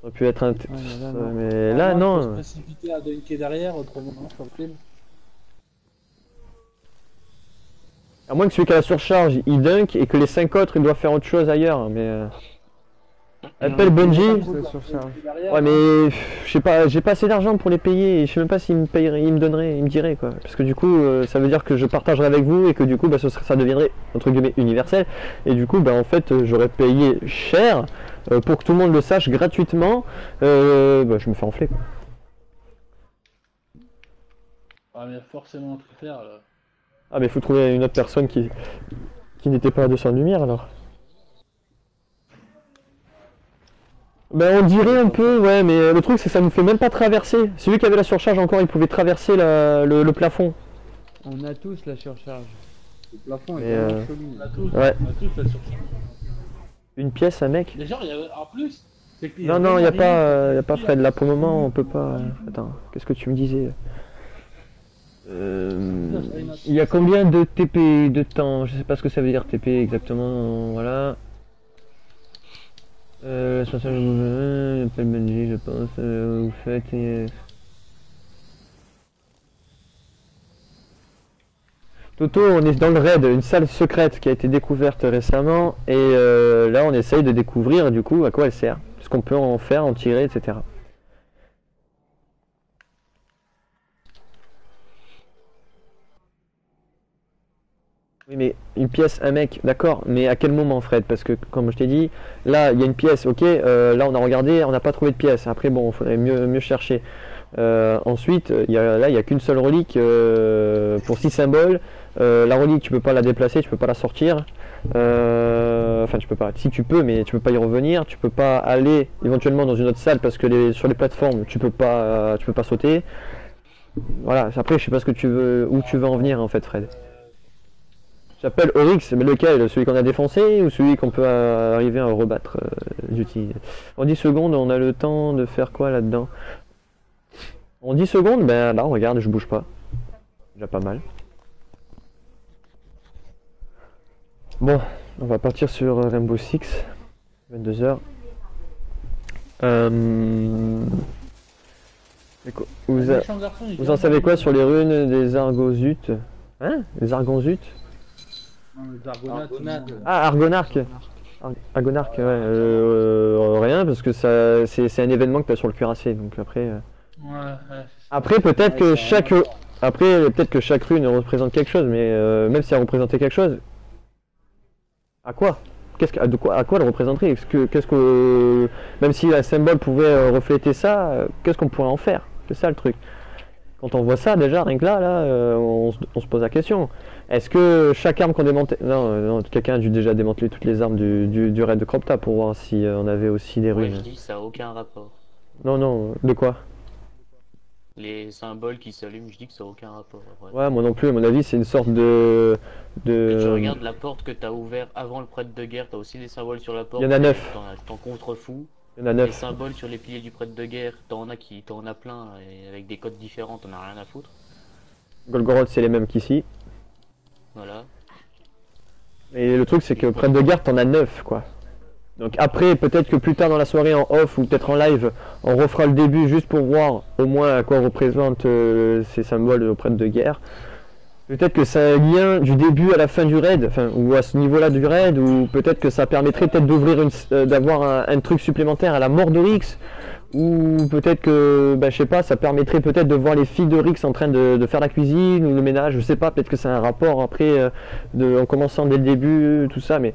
Ça aurait pu être un... mais là, non. mais là Faut se non. précipiter à dunker derrière, autrement, non, sur le film. À moins que celui qui a la surcharge, il dunk et que les 5 autres, ils doivent faire autre chose ailleurs. Mais appelle Bungie. Ça surcharge. Ouais, mais je sais pas, j'ai pas assez d'argent pour les payer. Et je sais même pas s'ils me payeraient, ils me donneraient, ils me diraient quoi. Parce que du coup, ça veut dire que je partagerai avec vous et que du coup, bah, ça deviendrait entre guillemets universel. Et du coup, bah en fait, j'aurais payé cher pour que tout le monde le sache gratuitement. Bah, je me fais enfler quoi. Ah, mais il y a forcément un truc à faire là. Ah, mais faut trouver une autre personne qui n'était pas à 200 lumière alors. Ben on dirait un peu, ouais, mais le truc c'est que ça nous fait même pas traverser. Celui qui avait la surcharge encore, il pouvait traverser le plafond. On a tous la surcharge. Le plafond est Mais, vraiment chelou. On a tous, Ouais. on a tous la surcharge. Une pièce, un mec. Mais genre, il y a, en plus, c'est qu'il Non, non, y a rien. pas Fred, là pour le moment on peut pas. Attends, qu'est-ce que tu me disais? Il y a combien de TP de temps? Je sais pas ce que ça veut dire TP exactement, voilà. Appelle Benji, je pense, vous faites Toto, on est dans le raid, une salle secrète qui a été découverte récemment, et là on essaye de découvrir du coup à quoi elle sert, ce qu'on peut en faire, en tirer, etc. Oui mais une pièce, un mec, d'accord, mais à quel moment Fred? Parce que comme je t'ai dit, là il y a une pièce, ok, là on a regardé, on n'a pas trouvé de pièce, après bon, il faudrait mieux chercher. Ensuite, là il n'y a qu'une seule relique pour 6 symboles. La relique tu peux pas la déplacer, tu peux pas la sortir. Enfin tu peux pas, si tu peux, mais tu peux pas y revenir, tu peux pas aller éventuellement dans une autre salle parce que sur les plateformes tu peux pas sauter. Voilà, après je sais pas ce que tu veux, où tu veux en venir en fait Fred. J'appelle Oryx, mais lequel? Celui qu'on a défoncé ou celui qu'on peut arriver à rebattre En 10 secondes, on a le temps de faire quoi là-dedans? En 10 secondes, ben là, regarde, je bouge pas. Déjà pas mal. Bon, on va partir sur Rainbow Six. 22h. Vous en savez quoi sur les runes des Argosutes? Hein? Les Argonzutes? Non, les Argonautes. Ah, Argonarque. Argonarque, ouais. Rien, parce que c'est un événement que tu as sur le cuirassé, donc après... Ouais. Après, peut-être que chaque... Après, peut-être que chaque rune représente quelque chose, mais même si elle représentait quelque chose... À quoi? À quoi elle représenterait? Même si un symbole pouvait refléter ça, qu'est-ce qu'on pourrait en faire? C'est ça le truc. Quand on voit ça, déjà, rien que là, on se pose la question. Est-ce que chaque arme qu'on démantelait... Non, quelqu'un a dû déjà démanteler toutes les armes du raid de Cropta pour voir si on avait aussi des Ouais, runes. je dis, ça a aucun rapport. Non, de quoi? Les symboles qui s'allument, je dis que ça a aucun rapport. Ouais, moi non plus, à mon avis, c'est une sorte de... Et tu regardes la porte que t'as ouverte avant le prêtre de guerre, t'as aussi des symboles sur la porte. Il y en a 9. T'en contrefous. Il y en a Les 9. symboles sur les piliers du prêtre de guerre, t'en as plein, et avec des codes différents, t'en as rien à foutre. Golgoroth, c'est les mêmes qu'ici. Voilà. Et le truc, c'est que prêtre de guerre, t'en as 9, quoi. Donc après, peut-être que plus tard dans la soirée, en off ou peut-être en live, on refera le début juste pour voir au moins à quoi représentent ces symboles de prêtre de guerre. Peut-être que ça a un lien du début à la fin du raid, enfin, ou à ce niveau-là du raid, ou peut-être que ça permettrait peut-être d'ouvrir d'avoir un truc supplémentaire à la mort d'Oryx, ou peut-être que, bah, je sais pas, ça permettrait peut-être de voir les filles d'Oryx en train de faire la cuisine ou le ménage, je sais pas, peut-être que c'est un rapport après, en commençant dès le début, tout ça, mais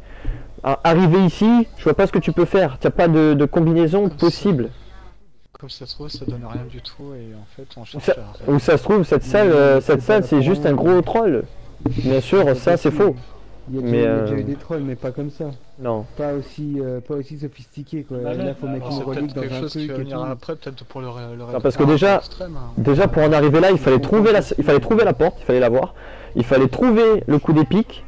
arriver ici, je vois pas ce que tu peux faire, t'as pas de combinaison possible. Comme ça se trouve, ça donne rien du tout et en fait on cherche à... Ou ça se trouve, cette salle c'est juste un gros troll. Bien sûr, ça c'est faux. Il y a déjà eu des trolls, mais pas comme ça. Non. Pas aussi sophistiqué quoi. Bah, Là, faut mettre une C'est relique peut-être dans quelque un chose qui truc va et venir tout. après, peut-être pour le Non, parce que déjà, extrême, hein. déjà pour en arriver là, il fallait trouver la porte, il fallait la voir. Il fallait trouver le coup des pics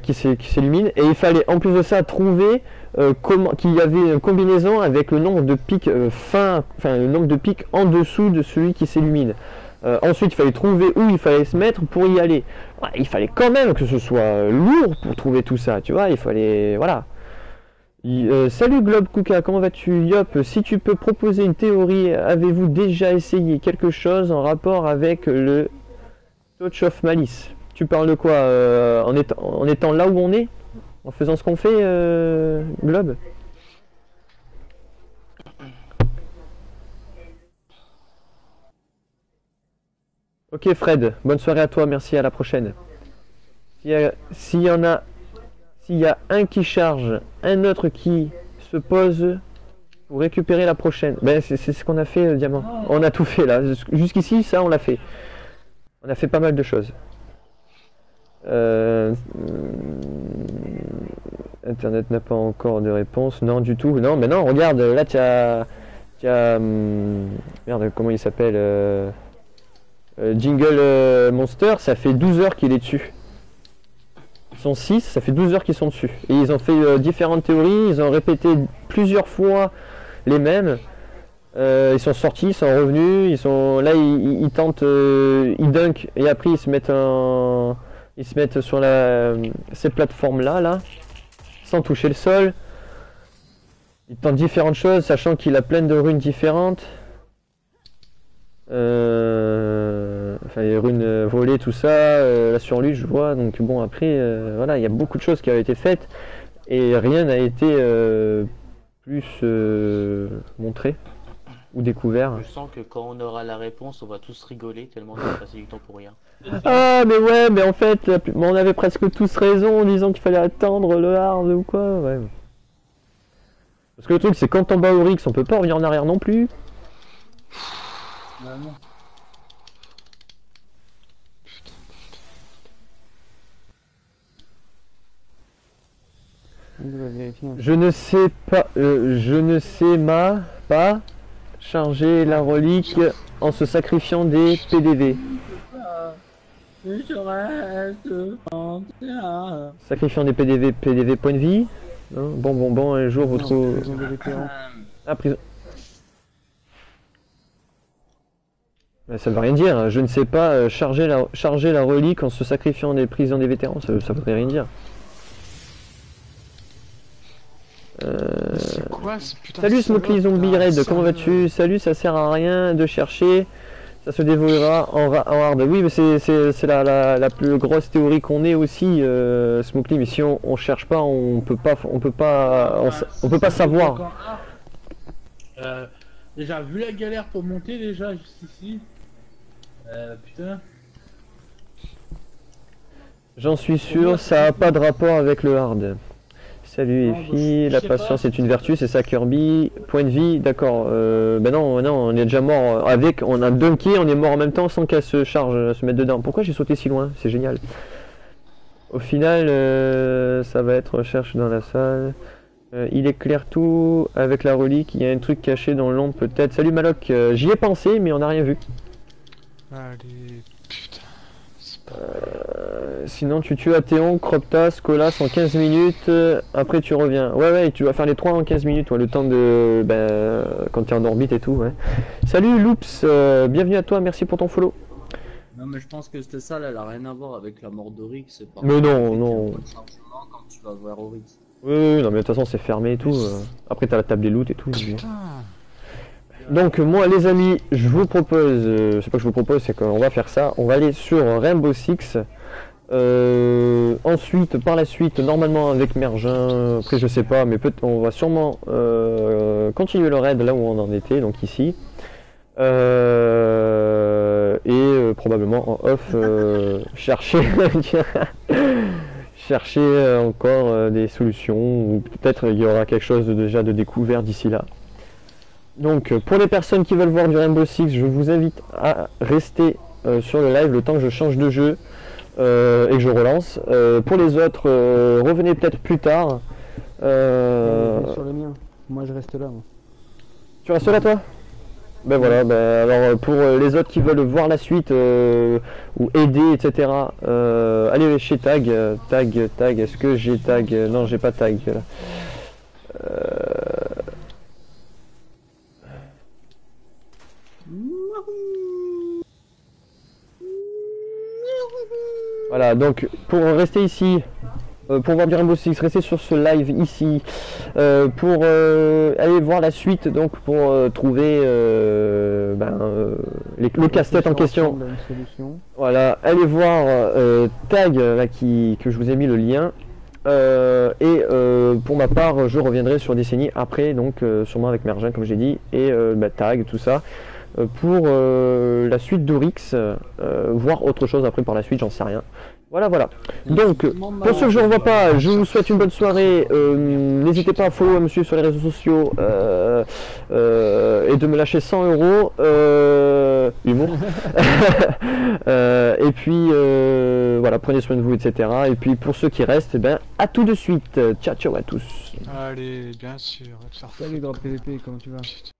qui s'illumine, et il fallait en plus de ça trouver qu'il y avait une combinaison avec le nombre de pics le nombre de pics en dessous de celui qui s'illumine. Ensuite, il fallait trouver où il fallait se mettre pour y aller. Ouais, il fallait quand même que ce soit lourd pour trouver tout ça, tu vois, il fallait... Voilà. Salut Globe Kuka, comment vas-tu? Yop, si tu peux proposer une théorie, avez-vous déjà essayé quelque chose en rapport avec le Touch of Malice? Tu parles de quoi en étant là où on est? En faisant ce qu'on fait, Globe? Ok Fred, bonne soirée à toi, merci, à la prochaine. S'il y a un qui charge, un autre qui se pose pour récupérer la prochaine. Ben c'est ce qu'on a fait, Diamant. On a tout fait là. Jusqu'ici, ça on l'a fait. On a fait pas mal de choses. Internet n'a pas encore de réponse. Non, du tout. Non, mais non, regarde, là tu as... merde, comment il s'appelle Jingle Monster, ça fait 12 heures qu'il est dessus. Ils sont 6, ça fait 12 heures qu'ils sont dessus. Et ils ont fait différentes théories, ils ont répété plusieurs fois les mêmes. Ils sont sortis, ils sont revenus, ils sont là, ils tentent, ils dunkent et après ils se mettent sur ces plateformes là, sans toucher le sol. Ils tentent différentes choses, sachant qu'il a plein de runes différentes. Enfin les runes volées, tout ça, là sur lui je vois, donc bon après voilà, il y a beaucoup de choses qui ont été faites et rien n'a été plus montré ou découvert. Je sens que quand on aura la réponse, on va tous rigoler tellement on va passer du temps pour rien. Ah mais ouais, mais en fait on avait presque tous raison en disant qu'il fallait attendre le hard ou quoi, ouais. Parce que le truc c'est quand on bat au Rix on peut pas revenir en arrière non plus. Non. Je ne sais pas, pas charger la relique en se sacrifiant des PDV. Sacrifiant des PDV point de vie. Hein, bon, un jour vous trouvez... Ah, prison. Ça veut rien dire, je ne sais pas charger la relique en se sacrifiant des prisons des vétérans, ça voudrait rien dire. C'est quoi ce putain Salut de Smokey salope, Zombie là, Red, sérieux. comment vas-tu? Salut, ça sert à rien de chercher, ça se dévoilera en hard. Oui, mais c'est la plus grosse théorie qu'on ait aussi, Smokey, mais si on cherche pas, on peut pas savoir. Déjà, vu la galère pour monter déjà jusqu'ici, putain. J'en suis sûr, ça a pas de rapport avec le hard. Salut Non, Effie, je la sais patience pas. est une vertu, c'est ça Kirby. Point de vie, d'accord. Ben non, on est déjà mort on a dunké, on est mort en même temps sans qu'elle se charge, se mettre dedans. Pourquoi j'ai sauté si loin? C'est génial. Au final, ça va être recherche dans la salle. Il éclaire tout avec la relique, il y a un truc caché dans l'ombre peut-être. Salut Maloc, j'y ai pensé mais on n'a rien vu. Allez, putain. C'est pas... Sinon tu tues Athéon, Croptas, Colas en 15 minutes, après tu reviens. Ouais, tu vas faire les 3 en 15 minutes, ouais, le temps de... quand tu es en orbite et tout, ouais. Salut Loops, bienvenue à toi, merci pour ton follow. Non, mais je pense que cette salle, elle a rien à voir avec la mort d'Oryx. C'est pas Mais non, grave, il y a non. un peu de changement quand tu vas voir Oryx. Oui, non mais de toute façon c'est fermé et tout. Après t'as la table des loots et tout. Putain. Donc moi les amis, je vous propose, c'est pas que je vous propose, c'est qu'on va faire ça. On va aller sur Rainbow Six. Ensuite, par la suite, normalement avec Mergin, après je sais pas, mais peut-être on va sûrement continuer le raid là où on en était, donc ici. Et probablement en off chercher encore des solutions, ou peut-être il y aura quelque chose déjà de découvert d'ici là. Donc pour les personnes qui veulent voir du Rainbow Six, je vous invite à rester sur le live le temps que je change de jeu et que je relance. Pour les autres, revenez peut-être plus tard. Sur le mien. Moi je reste là. Moi. Tu restes là toi? Ben voilà, alors pour les autres qui veulent voir la suite ou aider, etc. Allez chez Tag, est-ce que j'ai Tag? Non, j'ai pas Tag. Là. Voilà, donc pour rester ici, pour voir du Rainbow Six, restez sur ce live ici pour aller voir la suite, donc pour trouver le casse-tête en question. Une solution. Voilà, allez voir Tag là, que je vous ai mis le lien. Pour ma part, je reviendrai sur Décennie après, donc sûrement avec Mergin comme j'ai dit, et Tag, tout ça, pour la suite d'Oryx, voir autre chose après par la suite, j'en sais rien. Voilà, voilà. Donc, pour ceux que je ne revois pas, je vous souhaite une bonne soirée. N'hésitez pas à follow me suivre sur les réseaux sociaux et de me lâcher 100 €. Humour. Et puis, voilà, prenez soin de vous, etc. Et puis, pour ceux qui restent, eh ben, à tout de suite. Ciao, ciao à tous. Allez, bien sûr, va te faire Salut dans PVP, comment tu vas? foutre.